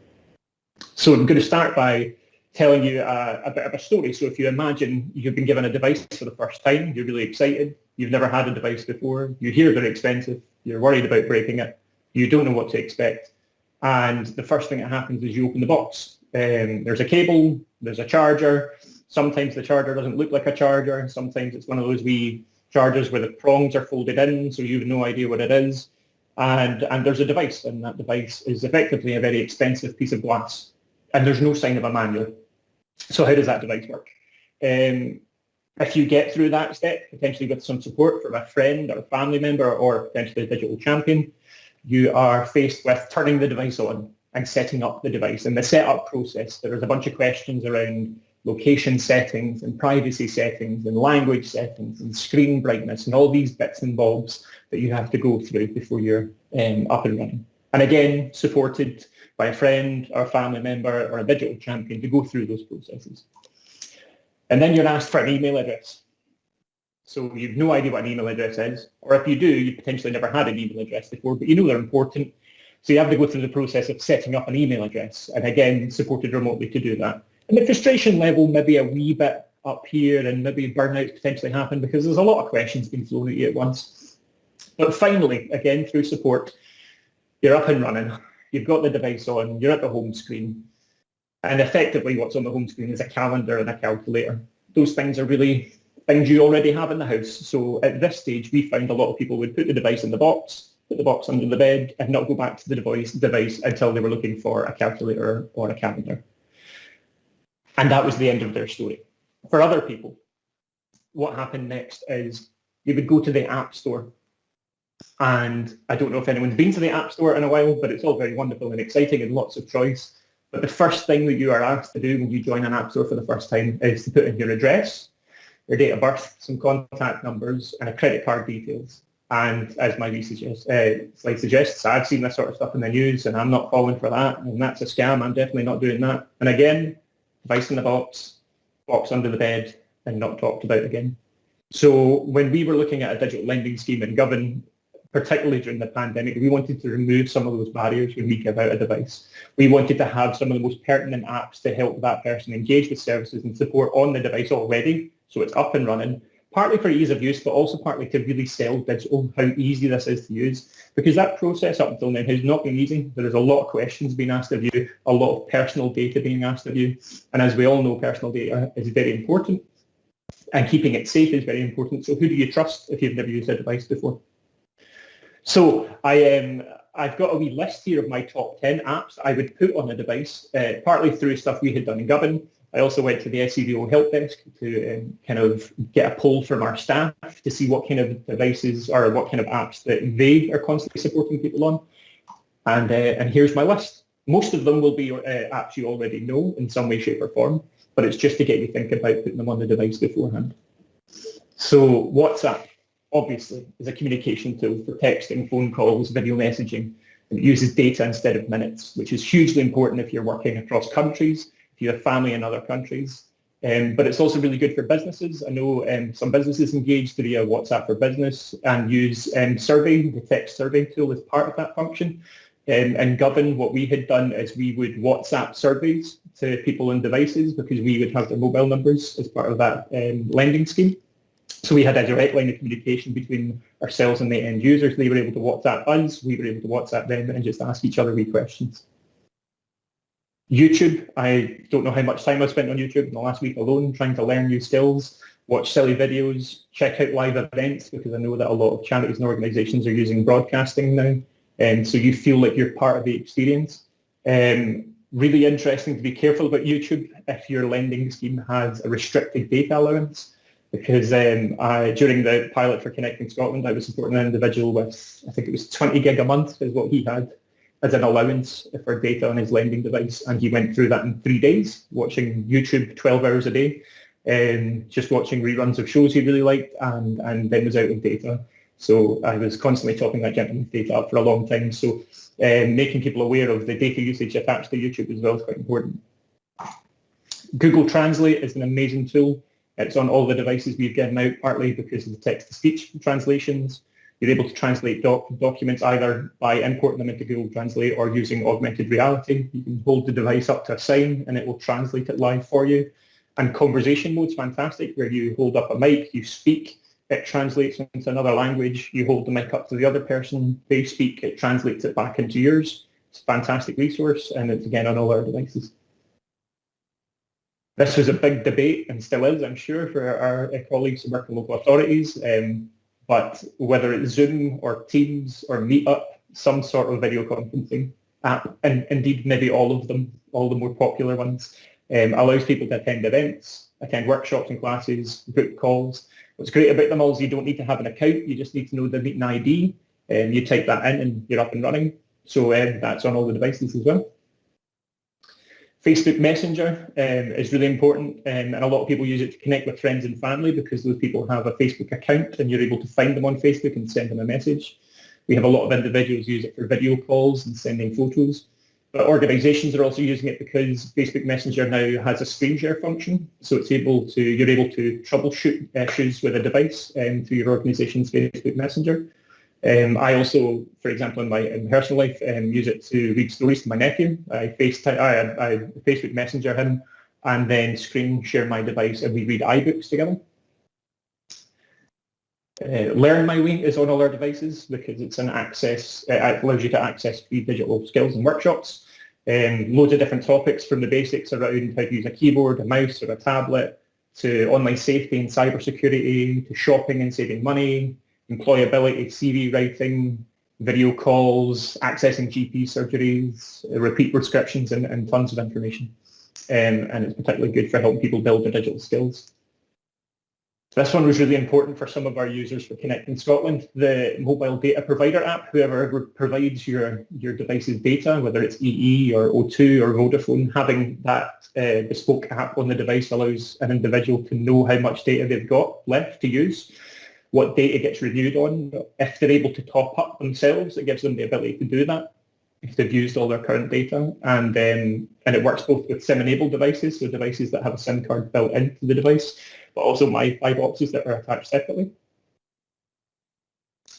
So I'm going to start by telling you a bit of a story. So if you imagine you've been given a device for the first time, you're really excited, you've never had a device before, you hear they're expensive, you're worried about breaking it, you don't know what to expect, and the first thing that happens is you open the box. There's a cable, there's a charger, sometimes the charger doesn't look like a charger, sometimes it's one of those wee chargers where the prongs are folded in so you have no idea what it is, and there's a device, and that device is effectively a very expensive piece of glass, and there's no sign of a manual. So how does that device work? If you get through that step, potentially with some support from a friend or a family member or potentially a digital champion, you are faced with turning the device on and setting up the device. In the setup process, there is a bunch of questions around location settings and privacy settings and language settings and screen brightness and all these bits and bobs that you have to go through before you're up and running. And again, supported by a friend or a family member or a digital champion to go through those processes. And then you're asked for an email address. So you've no idea what an email address is, or if you do, you potentially never had an email address before, but you know they're important. So you have to go through the process of setting up an email address, and again, supported remotely to do that. And the frustration level maybe a wee bit up here, and maybe burnouts potentially happen because there's a lot of questions being thrown at you at once. But finally, again, through support, you're up and running. You've got the device on, you're at the home screen, and effectively what's on the home screen is a calendar and a calculator. Those things are really things you already have in the house. So at this stage, we found a lot of people would put the device in the box, put the box under the bed, and not go back to the device until they were looking for a calculator or a calendar. And that was the end of their story. For other people, what happened next is they would go to the App Store. And I don't know if anyone's been to the App Store in a while, but it's all very wonderful and exciting and lots of choice. But the first thing that you are asked to do when you join an App Store for the first time is to put in your address, your date of birth, some contact numbers, and a credit card details. And as my slide suggests, I've seen this sort of stuff in the news, and I'm not falling for that, and that's a scam. I'm definitely not doing that. And again, device in the box under the bed, and not talked about again. So when we were looking at a digital lending scheme in Govan, particularly during the pandemic, we wanted to remove some of those barriers when we give out a device. We wanted to have some of the most pertinent apps to help that person engage with services and support on the device already, so it's up and running, partly for ease of use, but also partly to really sell digital, how easy this is to use, because that process up until now has not been easy. There is a lot of questions being asked of you, a lot of personal data being asked of you, and as we all know, personal data is very important, and keeping it safe is very important. So who do you trust if you've never used a device before? So I've got a wee list here of my top 10 apps I would put on a device, partly through stuff we had done in Govan. I also went to the SCVO help desk to kind of get a poll from our staff to see what kind of devices or what kind of apps that they are constantly supporting people on. And here's my list. Most of them will be apps you already know in some way, shape or form, but it's just to get you thinking about putting them on the device beforehand. So WhatsApp. obviously, is a communication tool for texting, phone calls, video messaging. And it uses data instead of minutes, which is hugely important if you're working across countries, if you have family in other countries. But it's also really good for businesses. I know some businesses engage via WhatsApp for Business and use survey, the text survey tool, as part of that function. And Govern, what we had done is we would WhatsApp surveys to people on devices because we would have their mobile numbers as part of that lending scheme. So we had a direct line of communication between ourselves and the end users. They were able to WhatsApp us, we were able to WhatsApp them and just ask each other wee questions. YouTube, I don't know how much time I've spent on YouTube in the last week alone trying to learn new skills, watch silly videos, check out live events because I know that a lot of charities and organisations are using broadcasting now. And so you feel like you're part of the experience. Really interesting to be careful about YouTube if your lending scheme has a restricted data allowance because during the pilot for Connecting Scotland, I was supporting an individual with, I think it was 20 gig a month is what he had as an allowance for data on his lending device. And he went through that in 3 days, watching YouTube 12 hours a day, just watching reruns of shows he really liked and then was out of data. So I was constantly topping that gentleman's data up for a long time. So making people aware of the data usage attached to YouTube as well is quite important. Google Translate is an amazing tool. It's on all the devices we've given out, partly because of the text-to-speech translations. You're able to translate documents either by importing them into Google Translate or using augmented reality. You can hold the device up to a sign and it will translate it live for you. And conversation mode's fantastic, where you hold up a mic, you speak, it translates into another language. You hold the mic up to the other person, they speak, it translates it back into yours. It's a fantastic resource, and it's again on all our devices. This was a big debate, and still is, I'm sure, for our colleagues who work in local authorities. But whether it's Zoom or Teams or Meetup, some sort of video conferencing app, and indeed maybe all of them, all the more popular ones, allows people to attend events, attend workshops and classes, group calls. What's great about them all is you don't need to have an account, you just need to know the meeting ID, and you type that in and you're up and running. So that's on all the devices as well. Facebook Messenger is really important, and a lot of people use it to connect with friends and family because those people have a Facebook account and you're able to find them on Facebook and send them a message. We have a lot of individuals use it for video calls and sending photos, but organisations are also using it because Facebook Messenger now has a screen share function, so you're able to troubleshoot issues with a device through your organisation's Facebook Messenger. I also, for example, in my personal life, use it to read stories to my nephew. I Facebook Messenger him and then screen share my device and we read iBooks together. Learn My Way is on all our devices because it's an access, it allows you to access free digital skills and workshops. Loads of different topics from the basics around how to use a keyboard, a mouse or a tablet, to online safety and cybersecurity, to shopping and saving money, employability, CV writing, video calls, accessing GP surgeries, repeat prescriptions and tons of information. And it's particularly good for helping people build their digital skills. This one was really important for some of our users for Connecting Scotland. The mobile data provider app, whoever provides your device's data, whether it's EE or O2 or Vodafone, having that bespoke app on the device allows an individual to know how much data they've got left to use, what data gets renewed on. If they're able to top up themselves, it gives them the ability to do that if they've used all their current data. And it works both with SIM-enabled devices, so devices that have a SIM card built into the device, but also MiFi boxes that are attached separately.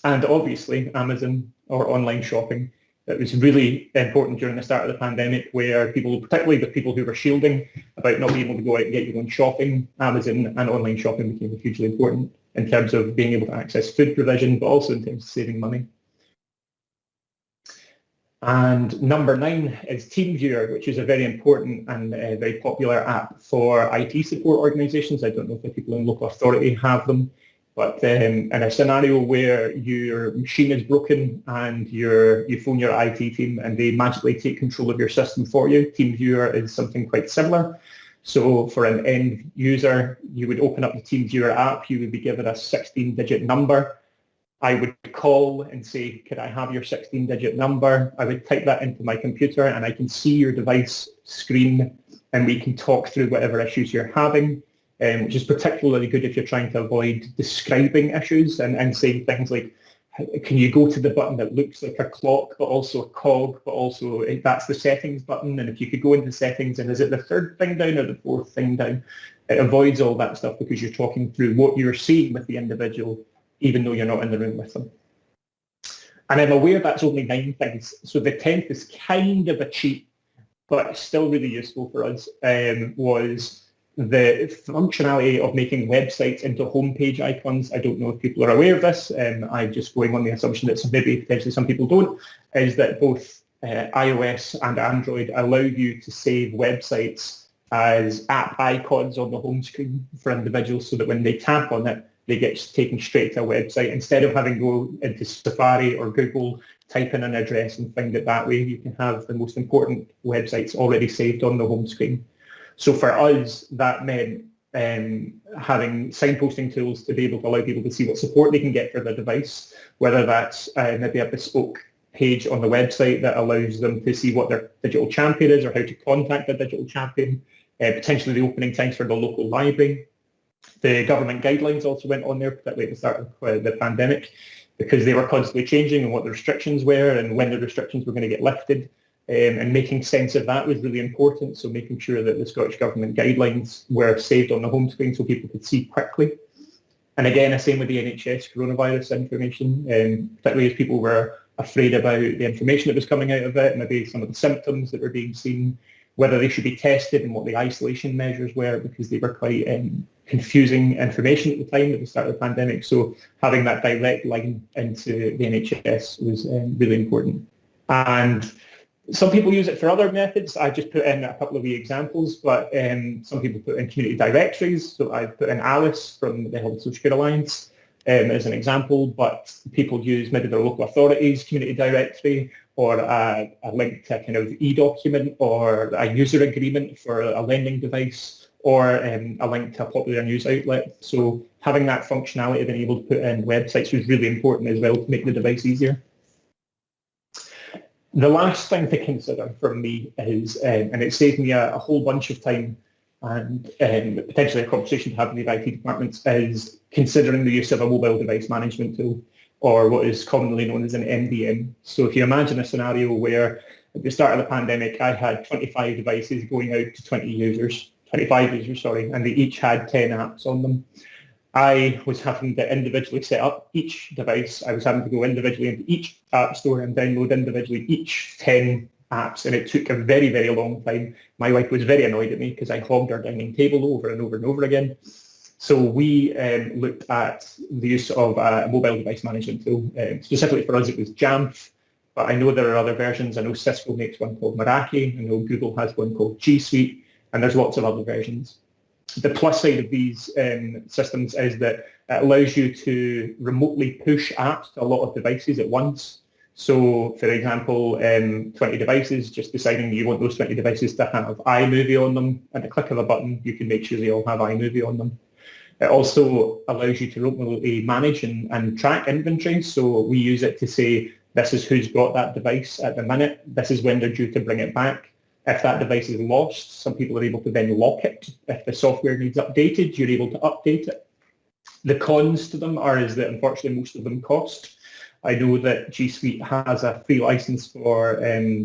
And obviously, Amazon or online shopping. It was really important during the start of the pandemic where people, particularly the people who were shielding about not being able to go out and get your own shopping, Amazon and online shopping became hugely important in terms of being able to access food provision, but also in terms of saving money. And number 9 is TeamViewer, which is a very important and very popular app for IT support organisations. I don't know if the people in local authority have them, but in a scenario where your machine is broken and you phone your IT team and they magically take control of your system for you, TeamViewer is something quite similar. So for an end user, you would open up the TeamViewer app, you would be given a 16-digit number. I would call and say, could I have your 16-digit number? I would type that into my computer and I can see your device screen and we can talk through whatever issues you're having. which is particularly good if you're trying to avoid describing issues and saying things like, can you go to the button that looks like a clock, but also a cog, but also that's the settings button, and if you could go into settings and is it the third thing down or the fourth thing down? It avoids all that stuff because you're talking through what you're seeing with the individual, even though you're not in the room with them. And I'm aware that's only 9 things, so the 10th is kind of a cheat, but still really useful for us, was the functionality of making websites into homepage icons. I don't know if people are aware of this. I'm just going on the assumption that maybe potentially some people don't, is that both iOS and Android allow you to save websites as app icons on the home screen for individuals so that when they tap on it, they get taken straight to a website. Instead of having to go into Safari or Google, type in an address and find it that way, you can have the most important websites already saved on the home screen. So for us, that meant having signposting tools to be able to allow people to see what support they can get for their device, whether that's maybe a bespoke page on the website that allows them to see what their digital champion is or how to contact a digital champion, potentially the opening times for the local library. The government guidelines also went on there, particularly at the start of the pandemic, because they were constantly changing and what the restrictions were and when the restrictions were going to get lifted. And making sense of that was really important, so making sure that the Scottish Government guidelines were saved on the home screen so people could see quickly. And again, the same with the NHS coronavirus information, particularly as people were afraid about the information that was coming out of it, maybe some of the symptoms that were being seen, whether they should be tested and what the isolation measures were, because they were quite confusing information at the time at the start of the pandemic. So having that direct line into the NHS was really important. And some people use it for other methods. I just put in a couple of wee examples, but some people put in community directories. So I put in Alice from the Health and Social Care Alliance as an example, but people use maybe their local authorities community directory or a link to a kind of e-document or a user agreement for a lending device or a link to a popular news outlet. So having that functionality of being able to put in websites was really important as well to make the device easier. The last thing to consider from me is, and it saves me a whole bunch of time and potentially a conversation to have with the IT departments, is considering the use of a mobile device management tool, or what is commonly known as an MDM. So if you imagine a scenario where at the start of the pandemic, I had 25 devices going out to 25 users, and they each had 10 apps on them. I was having to individually set up each device. I was having to go individually into each app store and download individually each 10 apps, and it took a very, very long time. My wife was very annoyed at me because I hogged our dining table over and over and over again. So we looked at the use of a mobile device management tool. Specifically for us, it was Jamf, but I know there are other versions. I know Cisco makes one called Meraki. I know Google has one called G Suite, and there's lots of other versions. The plus side of these systems is that it allows you to remotely push apps to a lot of devices at once. So, for example, 20 devices, just deciding you want those 20 devices to have iMovie on them, and at the click of a button, you can make sure they all have iMovie on them. It also allows you to remotely manage and track inventory. So we use it to say, this is who's got that device at the minute, this is when they're due to bring it back. If that device is lost, some people are able to then lock it. If the software needs updated, you're able to update it. The cons to them is that unfortunately most of them cost. I know that G Suite has a free license for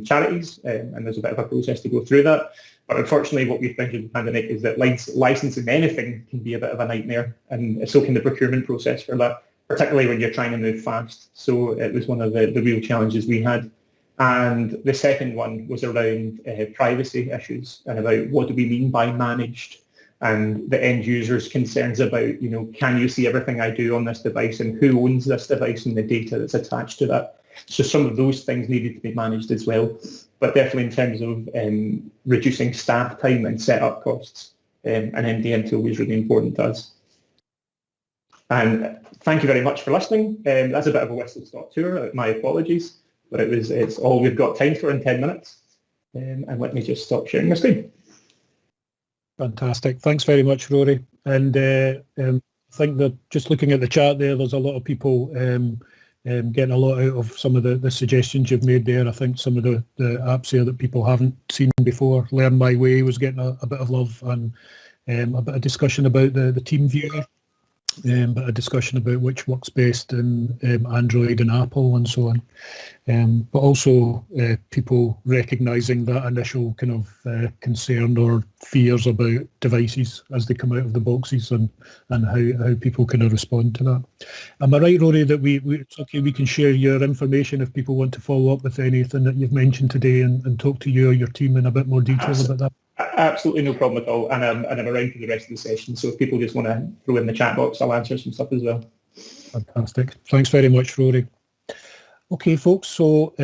charities, and there's a bit of a process to go through that. But unfortunately, what we found during the pandemic is that licensing anything can be a bit of a nightmare, and so can the procurement process for that, particularly when you're trying to move fast. So it was one of the real challenges we had. And the second one was around privacy issues and about what do we mean by managed, and the end user's concerns about, can you see everything I do on this device and who owns this device and the data that's attached to that. So some of those things needed to be managed as well. But definitely in terms of reducing staff time and setup costs, an MDM tool was really important to us. And thank you very much for listening. That's a bit of a whistle-stop tour. My apologies. But it's all we've got time for in 10 minutes. And let me just stop sharing my screen. Fantastic. Thanks very much, Rory. And I think that just looking at the chat there's a lot of people getting a lot out of some of the suggestions you've made there. I think some of the apps here that people haven't seen before, Learn My Way was getting a bit of love, and a bit of discussion about the team viewer, a bit of discussion about which works best in Android and Apple and so on. But also people recognising that initial kind of concern or fears about devices as they come out of the boxes, and how people kind of respond to that. Am I right, Rory, that it's okay, we can share your information if people want to follow up with anything that you've mentioned today and talk to you or your team in a bit more detail about that? Absolutely no problem at all, and I'm around for the rest of the session, so if people just want to throw in the chat box, I'll answer some stuff as well. Fantastic. Thanks very much, Rory. Okay, folks, so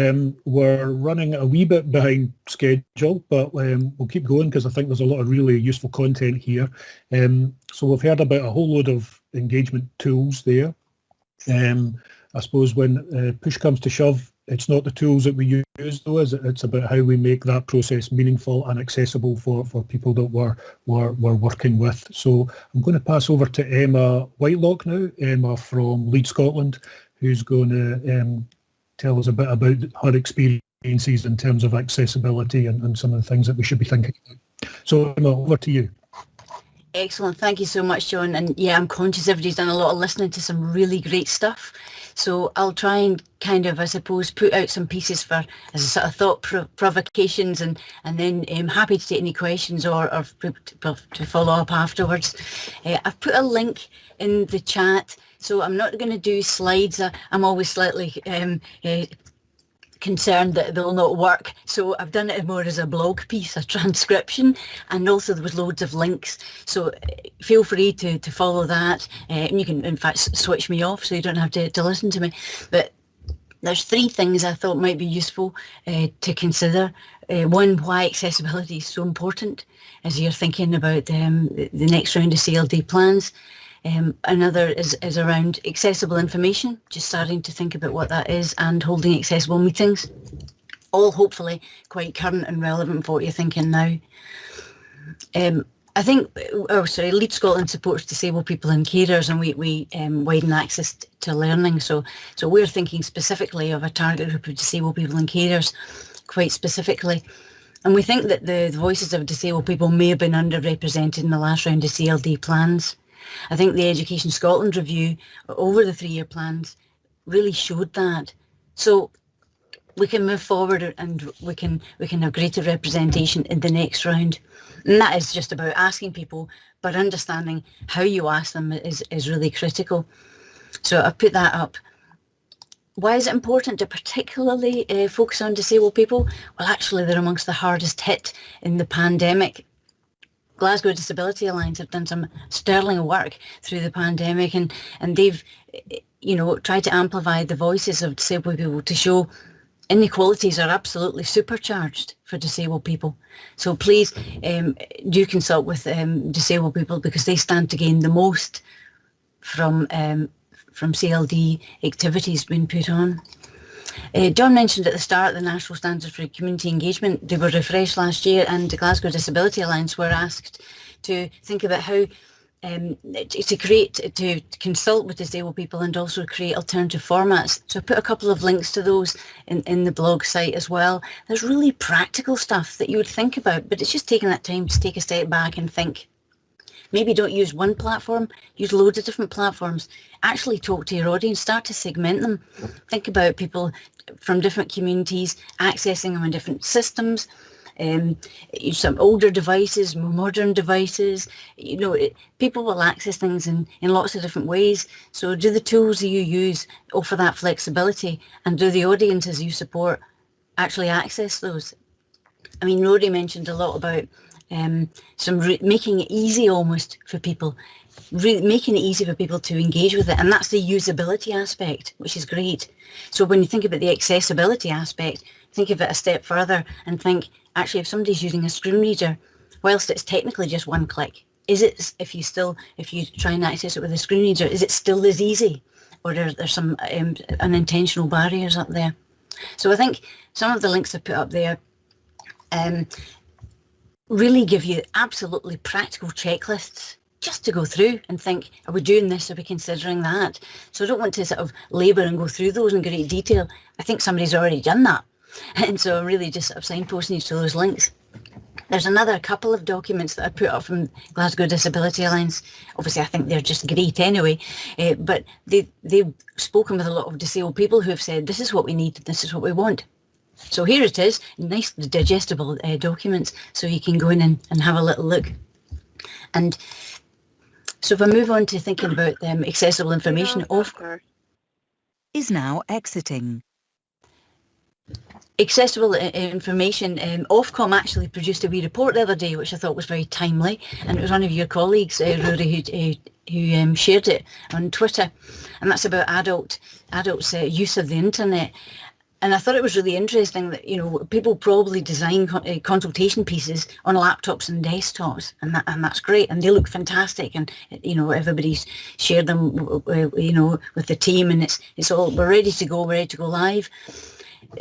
we're running a wee bit behind schedule, but we'll keep going because I think there's a lot of really useful content here. So we've heard about a whole load of engagement tools there. I suppose when push comes to shove, it's not the tools that we use, though, it's about how we make that process meaningful and accessible for people that we're working with. So I'm going to pass over to Emma Whitelock now, Emma from Leeds, Scotland, who's going to tell us a bit about her experiences in terms of accessibility and some of the things that we should be thinking about. So Emma, over to you. Excellent. Thank you so much, John. And yeah, I'm conscious everybody's done a lot of listening to some really great stuff. So I'll try and kind of, I suppose, put out some pieces for as a sort of thought provocations, and then I'm happy to take any questions or to follow up afterwards. I've put a link in the chat, so I'm not going to do slides. I'm always slightly concerned that they'll not work, so I've done it more as a blog piece, a transcription, and also there was loads of links, so feel free to follow that, and you can in fact switch me off so you don't have to listen to me. But there's 3 things I thought might be useful to consider. One, why accessibility is so important as you're thinking about the next round of CLD plans. Another is around accessible information, just starting to think about what that is, and holding accessible meetings, all hopefully quite current and relevant for what you're thinking now. I think, Leeds Scotland supports disabled people and carers, and we widen access to learning. So we're thinking specifically of a target group of disabled people and carers, quite specifically. And we think that the voices of disabled people may have been underrepresented in the last round of CLD plans. I think the Education Scotland review over the 3-year plans really showed that. So we can move forward and we can have greater representation in the next round. And that is just about asking people, but understanding how you ask them is really critical. So I've put that up. Why is it important to particularly focus on disabled people? Well, actually, they're amongst the hardest hit in the pandemic. Glasgow Disability Alliance have done some sterling work through the pandemic, and they've, tried to amplify the voices of disabled people to show inequalities are absolutely supercharged for disabled people. So please do consult with disabled people, because they stand to gain the most from CLD activities being put on. John mentioned at the start the National Standards for Community Engagement. They were refreshed last year, and the Glasgow Disability Alliance were asked to think about how to consult with disabled people and also create alternative formats. So I put a couple of links to those in the blog site as well. There's really practical stuff that you would think about, but it's just taking that time to take a step back and think. Maybe don't use one platform, use loads of different platforms. Actually talk to your audience, start to segment them. Think about people from different communities, accessing them in different systems, use some older devices, more modern devices. People will access things in lots of different ways. So do the tools that you use offer that flexibility, and do the audiences you support actually access those? I mean, Rory mentioned a lot about making it easy almost for people, making it easy for people to engage with it, and that's the usability aspect, which is great. So when you think about the accessibility aspect, think of it a step further and think, actually, if somebody's using a screen reader, whilst it's technically just one click, is it, if you try and access it with a screen reader, is it still as easy, or there's some unintentional barriers up there? So I think some of the links I put up there really give you absolutely practical checklists just to go through and think, are we doing this? Are we considering that? So I don't want to sort of labour and go through those in great detail. I think somebody's already done that. And so I'm really just sort of signposting you to those links. There's another couple of documents that I put up from Glasgow Disability Alliance. Obviously, I think they're just great anyway, but they've spoken with a lot of disabled people who have said, this is what we need, this is what we want. So here it is, nice digestible documents, so you can go in and have a little look. And so if I move on to thinking about accessible information, is now exiting. Accessible information, Ofcom actually produced a wee report the other day, which I thought was very timely, and it was one of your colleagues, Rory, who shared it on Twitter, and that's about adults' use of the internet. And I thought it was really interesting that, you know, people probably design consultation pieces on laptops and desktops, and that's great, and they look fantastic, and, you know, everybody's shared them, you know, with the team, and it's all, we're ready to go live.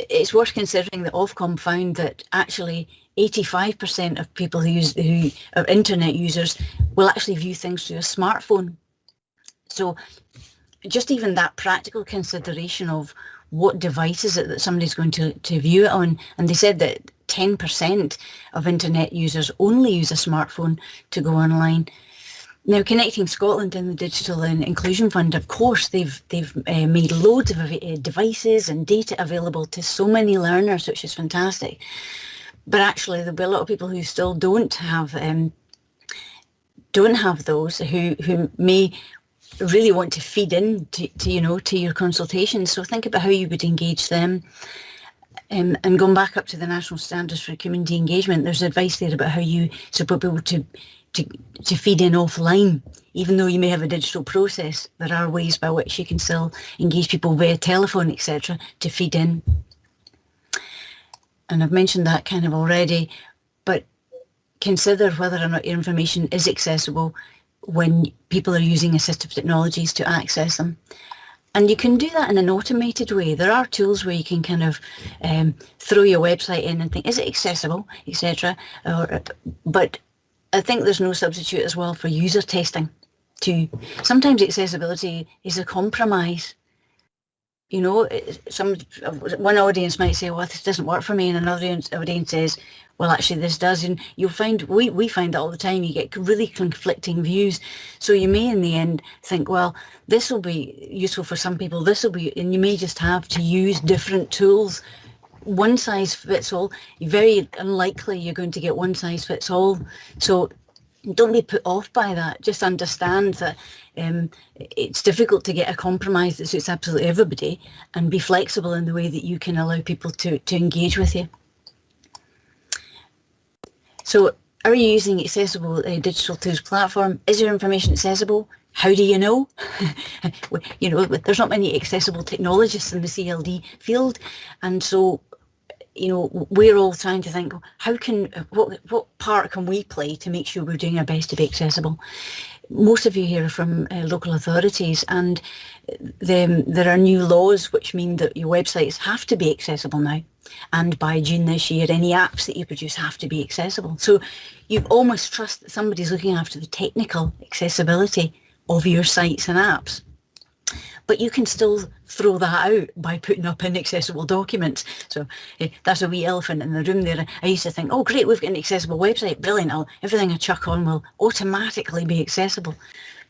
It's worth considering that Ofcom found that actually 85% of people who are internet users will actually view things through a smartphone. So just even that practical consideration of what device is it that somebody's going to view it on, and they said that 10% of internet users only use a smartphone to go online. Now, Connecting Scotland and the Digital Inclusion Fund, of course, they've made loads of devices and data available to so many learners, which is fantastic. But actually, there'll be a lot of people who still don't have those, who may really want to feed in to your consultations. So think about how you would engage them. And going back up to the national standards for community engagement, there's advice there about how you support people to feed in offline. Even though you may have a digital process, there are ways by which you can still engage people via telephone, etc., to feed in. And I've mentioned that kind of already, but consider whether or not your information is accessible when people are using assistive technologies to access them. And you can do that in an automated way. There are tools where you can kind of throw your website in and think, is it accessible, etc. But I think there's no substitute as well for user testing too. Sometimes accessibility is a compromise. You know, one audience might say, well, this doesn't work for me, and another audience says, well, actually this does. And you'll find, we find that all the time, you get really conflicting views. So you may in the end think, well, this will be useful for some people, this will be, and you may just have to use different tools. One size fits all. Very unlikely you're going to get one size fits all. So don't be put off by that. Just understand that it's difficult to get a compromise that suits absolutely everybody, and be flexible in the way that you can allow people to engage with you. So are you using accessible digital tools platform? Is your information accessible? How do you know? You know, there's not many accessible technologists in the CLD field, and so, you know, we're all trying to think, what part can we play to make sure we're doing our best to be accessible? Most of you here are from local authorities, and there are new laws which mean that your websites have to be accessible now. And by June this year, any apps that you produce have to be accessible. So you almost trust that somebody's looking after the technical accessibility of your sites and apps. But you can still throw that out by putting up inaccessible documents. So that's a wee elephant in the room there. I used to think, oh great, we've got an accessible website, brilliant, everything I chuck on will automatically be accessible.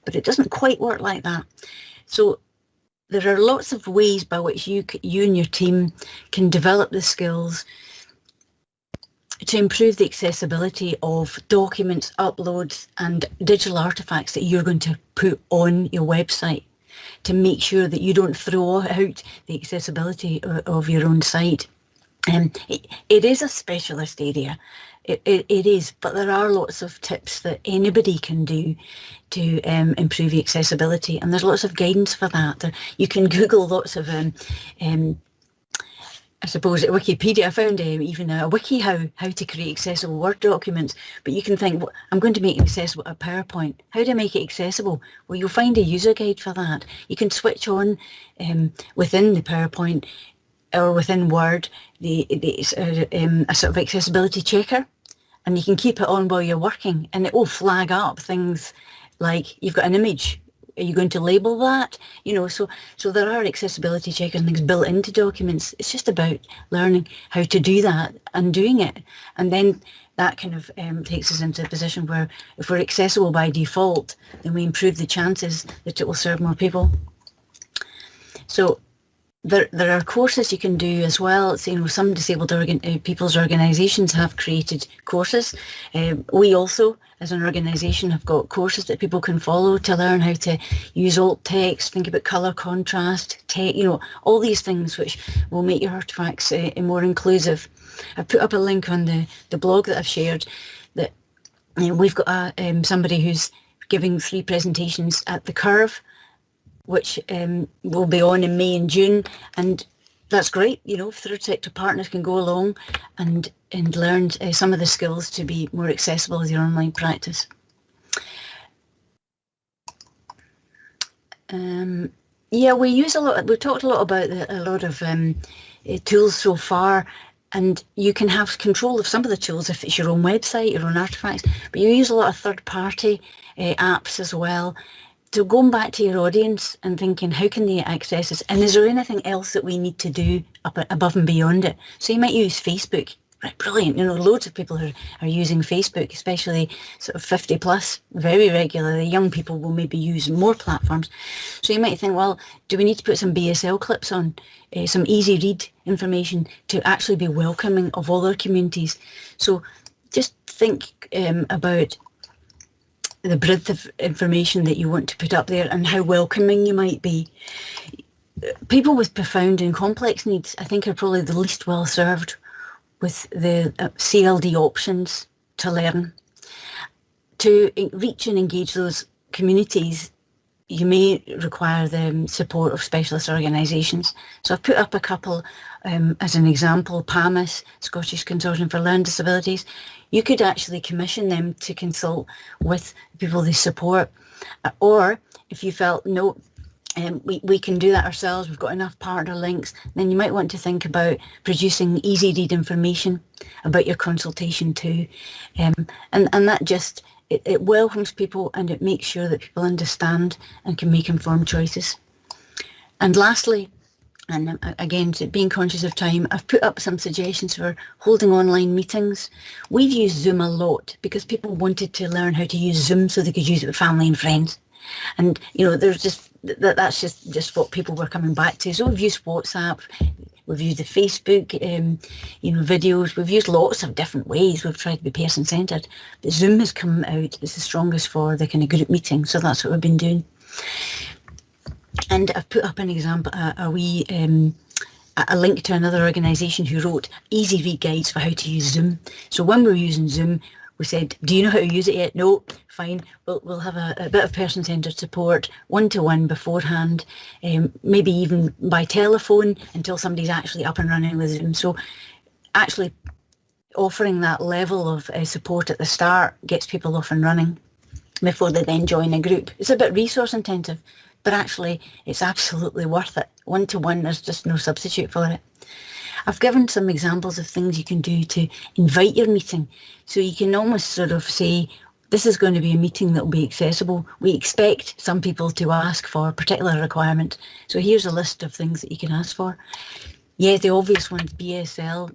But it doesn't quite work like that. So there are lots of ways by which you and your team can develop the skills to improve the accessibility of documents, uploads and digital artefacts that you're going to put on your website, to make sure that you don't throw out the accessibility of your own site. It is a specialist area, it is, but there are lots of tips that anybody can do to improve the accessibility, and there's lots of guidance for that. You can Google lots of, I suppose at Wikipedia, I found even a wiki how to create accessible Word documents, but you can think, well, I'm going to make it accessible a PowerPoint. How do I make it accessible? Well, you'll find a user guide for that. You can switch on within the PowerPoint or within Word a sort of accessibility checker, and you can keep it on while you're working, and it will flag up things like you've got an image. Are you going to label that? You know, so there are accessibility checkers and things built into documents. It's just about learning how to do that and doing it. And then that kind of takes us into a position where if we're accessible by default, then we improve the chances that it will serve more people. So there are courses you can do as well. So, some disabled people's organisations have created courses. We also, as an organisation, have got courses that people can follow to learn how to use alt text, think about colour contrast, all these things which will make your artefacts more inclusive. I've put up a link on the blog that I've shared that we've got somebody who's giving 3 presentations at the Curve, which will be on in May and June, and that's great. Third sector partners can go along and learn some of the skills to be more accessible with your online practice. We use a lot. We've talked a lot about a lot of tools so far, and you can have control of some of the tools if it's your own website, your own artifacts, but you use a lot of third-party apps as well. So going back to your audience and thinking, how can they access this? And is there anything else that we need to do above and beyond it? So you might use Facebook. Right, brilliant. Loads of people are using Facebook, especially sort of 50 plus, very regularly. Young people will maybe use more platforms. So you might think, well, do we need to put some BSL clips on, some easy read information to actually be welcoming of all our communities? So just think about the breadth of information that you want to put up there and how welcoming you might be. People with profound and complex needs, I think, are probably the least well served with the CLD options to learn. To reach and engage those communities, you may require the support of specialist organisations. So I've put up a couple as an example. PAMIS, Scottish Consortium for Learning Disabilities. You could actually commission them to consult with people they support. Or if you felt, no, we can do that ourselves, we've got enough partner links, then you might want to think about producing easy read information about your consultation too. And that just, it welcomes people and it makes sure that people understand and can make informed choices. And lastly, and again, being conscious of time, I've put up some suggestions for holding online meetings. We've used Zoom a lot because people wanted to learn how to use Zoom so they could use it with family and friends. And, there's just, that's just what people were coming back to. So we've used WhatsApp, we've used the Facebook, videos. We've used lots of different ways. We've tried to be person-centred. But Zoom has come out as the strongest for the kind of group meeting. So that's what we've been doing. And I've put up an example, a link to another organisation who wrote easy read guides for how to use Zoom. So when we're using Zoom, we said, do you know how to use it yet? No, fine. We'll have a bit of person-centred support, one-to-one beforehand, maybe even by telephone until somebody's actually up and running with Zoom. So actually offering that level of support at the start gets people off and running before they then join a group. It's a bit resource intensive, but actually it's absolutely worth it. One-to-one, there's just no substitute for it. I've given some examples of things you can do to invite your meeting. So you can almost sort of say, this is going to be a meeting that will be accessible. We expect some people to ask for particular requirements. So here's a list of things that you can ask for. Yeah, the obvious ones, BSL.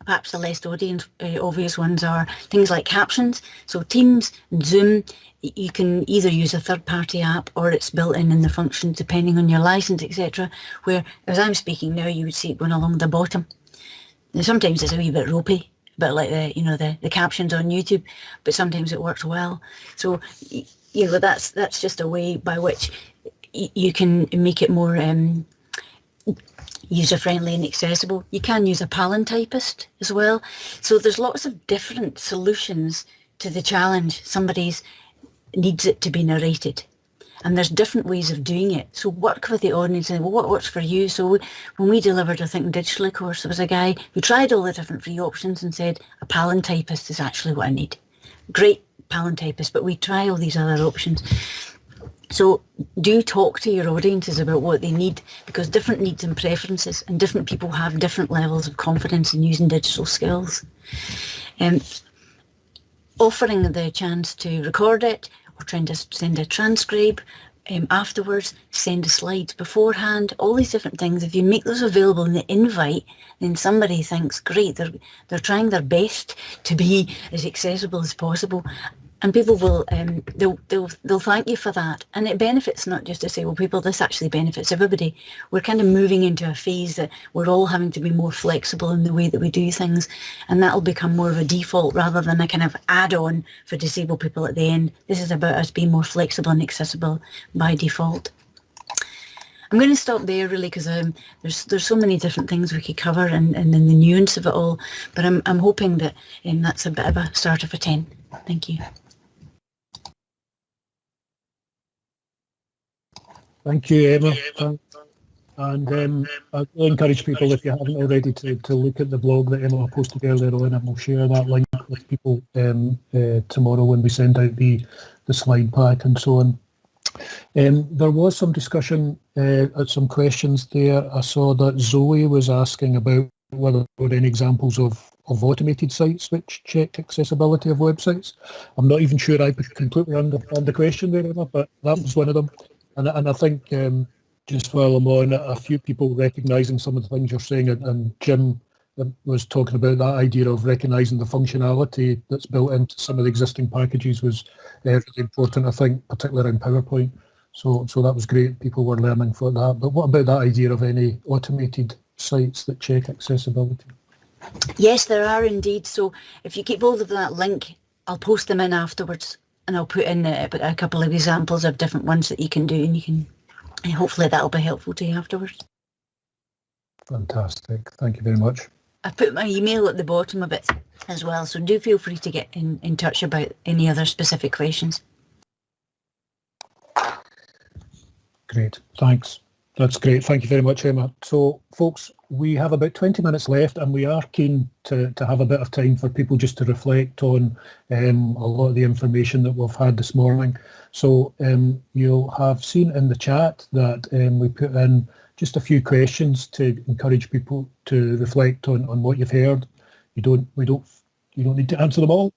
Perhaps the less obvious ones are things like captions. So Teams and Zoom, you can either use a third-party app or it's built in the functions depending on your license, etc. Where, as I'm speaking now, you would see it going along the bottom. Now, sometimes it's a wee bit ropey, a bit like the captions on YouTube, but sometimes it works well. So that's just a way by which you can make it more user-friendly and accessible. You can use a palantypist as well. So there's lots of different solutions to the challenge. Somebody's needs it to be narrated. And there's different ways of doing it. So work with the audience and what works for you. So when we delivered, I think, Digitally course, there was a guy who tried all the different free options and said, a palantypist is actually what I need. Great palantypist, but we try all these other options. So do talk to your audiences about what they need, because different needs and preferences and different people have different levels of confidence in using digital skills. Offering the chance to record it or trying to send a transcribe afterwards, send the slides beforehand, all these different things. If you make those available in the invite, then somebody thinks, great, they're trying their best to be as accessible as possible. And people will, they'll thank you for that. And it benefits not just disabled people, this actually benefits everybody. We're kind of moving into a phase that we're all having to be more flexible in the way that we do things. And that'll become more of a default rather than a kind of add-on for disabled people at the end. This is about us being more flexible and accessible by default. I'm going to stop there really because there's so many different things we could cover and then the nuance of it all. But I'm hoping that that's a bit of a starter for 10. Thank you. Thank you, Emma. And I will encourage people, if you haven't already, to look at the blog that Emma posted earlier on, and we'll share that link with people tomorrow when we send out the slide pack and so on. There was some discussion, some questions there. I saw that Zoe was asking about whether there were any examples of automated sites which check accessibility of websites. I'm not even sure I completely understand the question there, Emma, but that was one of them. And I think just while I'm on, a few people recognising some of the things you're saying, and Jim was talking about that idea of recognising the functionality that's built into some of the existing packages was really important, I think, particularly around PowerPoint. So that was great. People were learning for that. But what about that idea of any automated sites that check accessibility? Yes, there are indeed. So if you keep hold of that link, I'll post them in afterwards. And I'll put in a couple of examples of different ones that you can do, and hopefully that'll be helpful to you afterwards. Fantastic. Thank you very much. I put my email at the bottom of it as well, so do feel free to get in touch about any other specific questions. Great. Thanks. That's great. Thank you very much, Emma. So, folks, we have about 20 minutes left, and we are keen to have a bit of time for people just to reflect on a lot of the information that we've had this morning. So you'll have seen in the chat that we put in just a few questions to encourage people to reflect on what you've heard. You don't need to answer them all,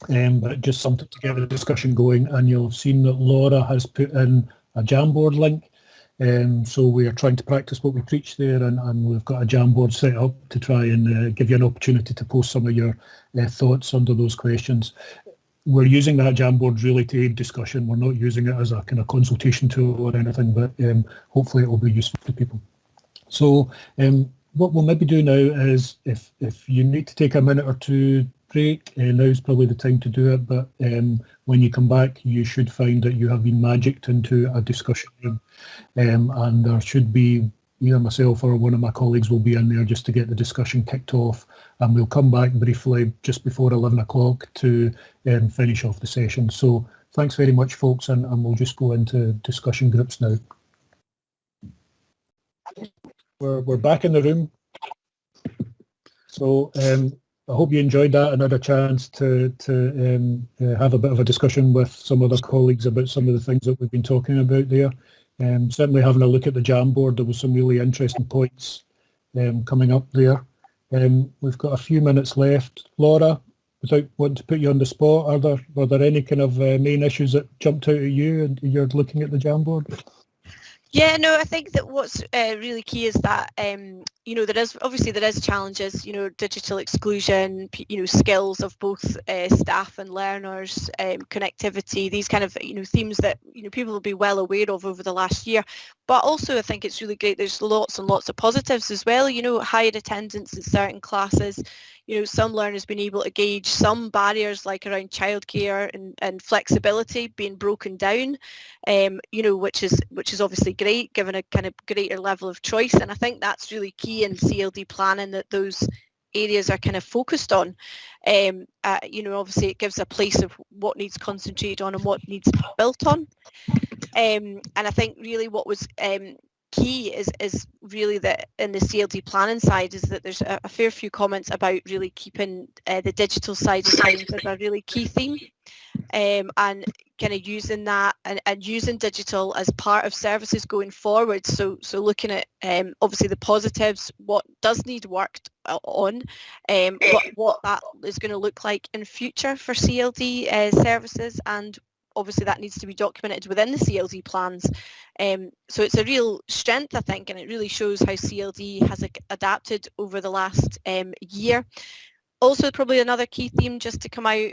but just something to get the discussion going. And you'll have seen that Laura has put in a Jamboard link. So we are trying to practice what we preach there, and we've got a Jamboard set up to try and give you an opportunity to post some of your thoughts under those questions. We're using that Jamboard really to aid discussion. We're not using it as a kind of consultation tool or anything, but hopefully it will be useful to people. So what we'll maybe do now is, if you need to take a minute or two break, now's probably the time to do it, but when you come back you should find that you have been magicked into a discussion room, and there should be either myself or one of my colleagues will be in there just to get the discussion kicked off, and we'll come back briefly just before 11 o'clock to finish off the session. So thanks very much, folks, and we'll just go into discussion groups now. We're back in the room. So I hope you enjoyed that. Another chance to have a bit of a discussion with some other colleagues about some of the things that we've been talking about there. Certainly having a look at the Jamboard, there was some really interesting points coming up there. We've got a few minutes left. Laura, without wanting to put you on the spot, were there any kind of main issues that jumped out at you and you're looking at the Jamboard? Yeah, no, I think that what's really key is that, there is challenges, digital exclusion, skills of both staff and learners, connectivity, these kind of, themes that, people will be well aware of over the last year. But also I think it's really great, there's lots and lots of positives as well, higher attendance in certain classes, some learners being able to gauge some barriers like around childcare and flexibility being broken down, which is obviously great, given a kind of greater level of choice. And I think that's really key in CLD planning, that those areas are kind of focused on. Obviously it gives a place of what needs concentrated on and what needs built on. And I think really what was key is really that in the CLD planning side is that there's a fair few comments about really keeping the digital side of things as a really key theme, and kind of using that and using digital as part of services going forward. So looking at obviously the positives, what does need worked on, what that is going to look like in future for CLD services, and obviously that needs to be documented within the CLD plans. So it's a real strength, I think, and it really shows how CLD has adapted over the last year. Also, probably another key theme just to come out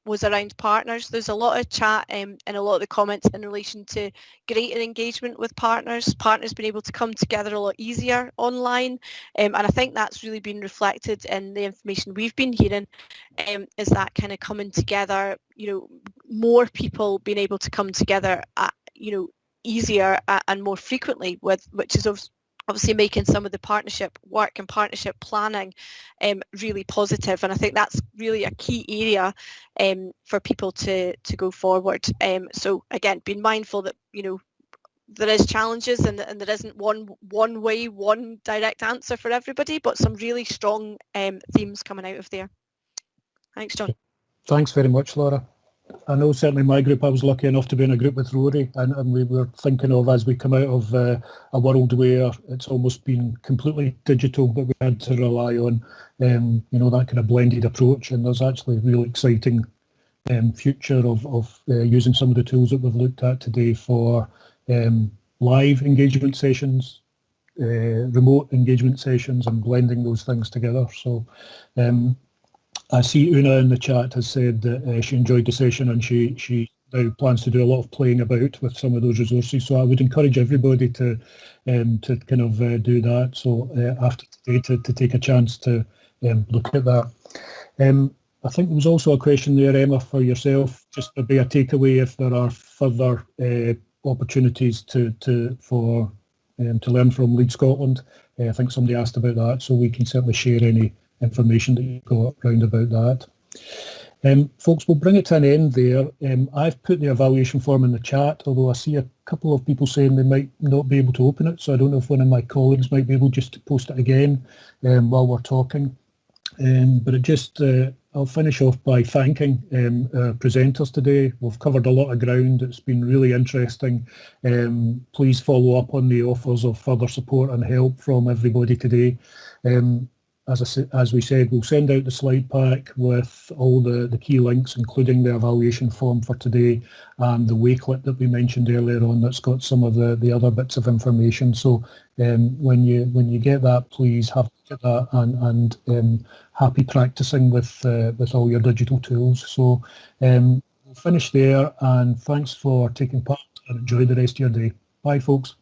was around partners. There's a lot of chat and a lot of the comments in relation to greater engagement with partners. Partners being able to come together a lot easier online, and I think that's really been reflected in the information we've been hearing. Is that kind of coming together? You know, more people being able to come together, easier and more frequently, which is obviously making some of the partnership work and partnership planning really positive, and I think that's really a key area for people to go forward. So again, being mindful that there is challenges and there isn't one way, one direct answer for everybody, but some really strong themes coming out of there. Thanks, John. Thanks very much, Laura. I know certainly my group, I was lucky enough to be in a group with Rory, and we were thinking of, as we come out of a world where it's almost been completely digital, but we had to rely on that kind of blended approach, and there's actually a real exciting future of using some of the tools that we've looked at today for live engagement sessions, remote engagement sessions, and blending those things together. So I see Una in the chat has said that she enjoyed the session, and she now plans to do a lot of playing about with some of those resources. So I would encourage everybody to kind of do that. So after today, to take a chance to look at that. I think there was also a question there, Emma, for yourself, just to be a takeaway if there are further opportunities to learn from Lead Scotland. I think somebody asked about that, so we can certainly share any information that you've got round about that. Folks, we'll bring it to an end there. I've put the evaluation form in the chat, although I see a couple of people saying they might not be able to open it, so I don't know if one of my colleagues might be able just to post it again while we're talking. But I'll finish off by thanking our presenters today. We've covered a lot of ground. It's been really interesting. Please follow up on the offers of further support and help from everybody today. As we said, we'll send out the slide pack with all the key links, including the evaluation form for today and the wakelet that we mentioned earlier on that's got some of the other bits of information. So when you get that, please have a look at that and happy practicing with all your digital tools. So we'll finish there, and thanks for taking part and enjoy the rest of your day. Bye, folks.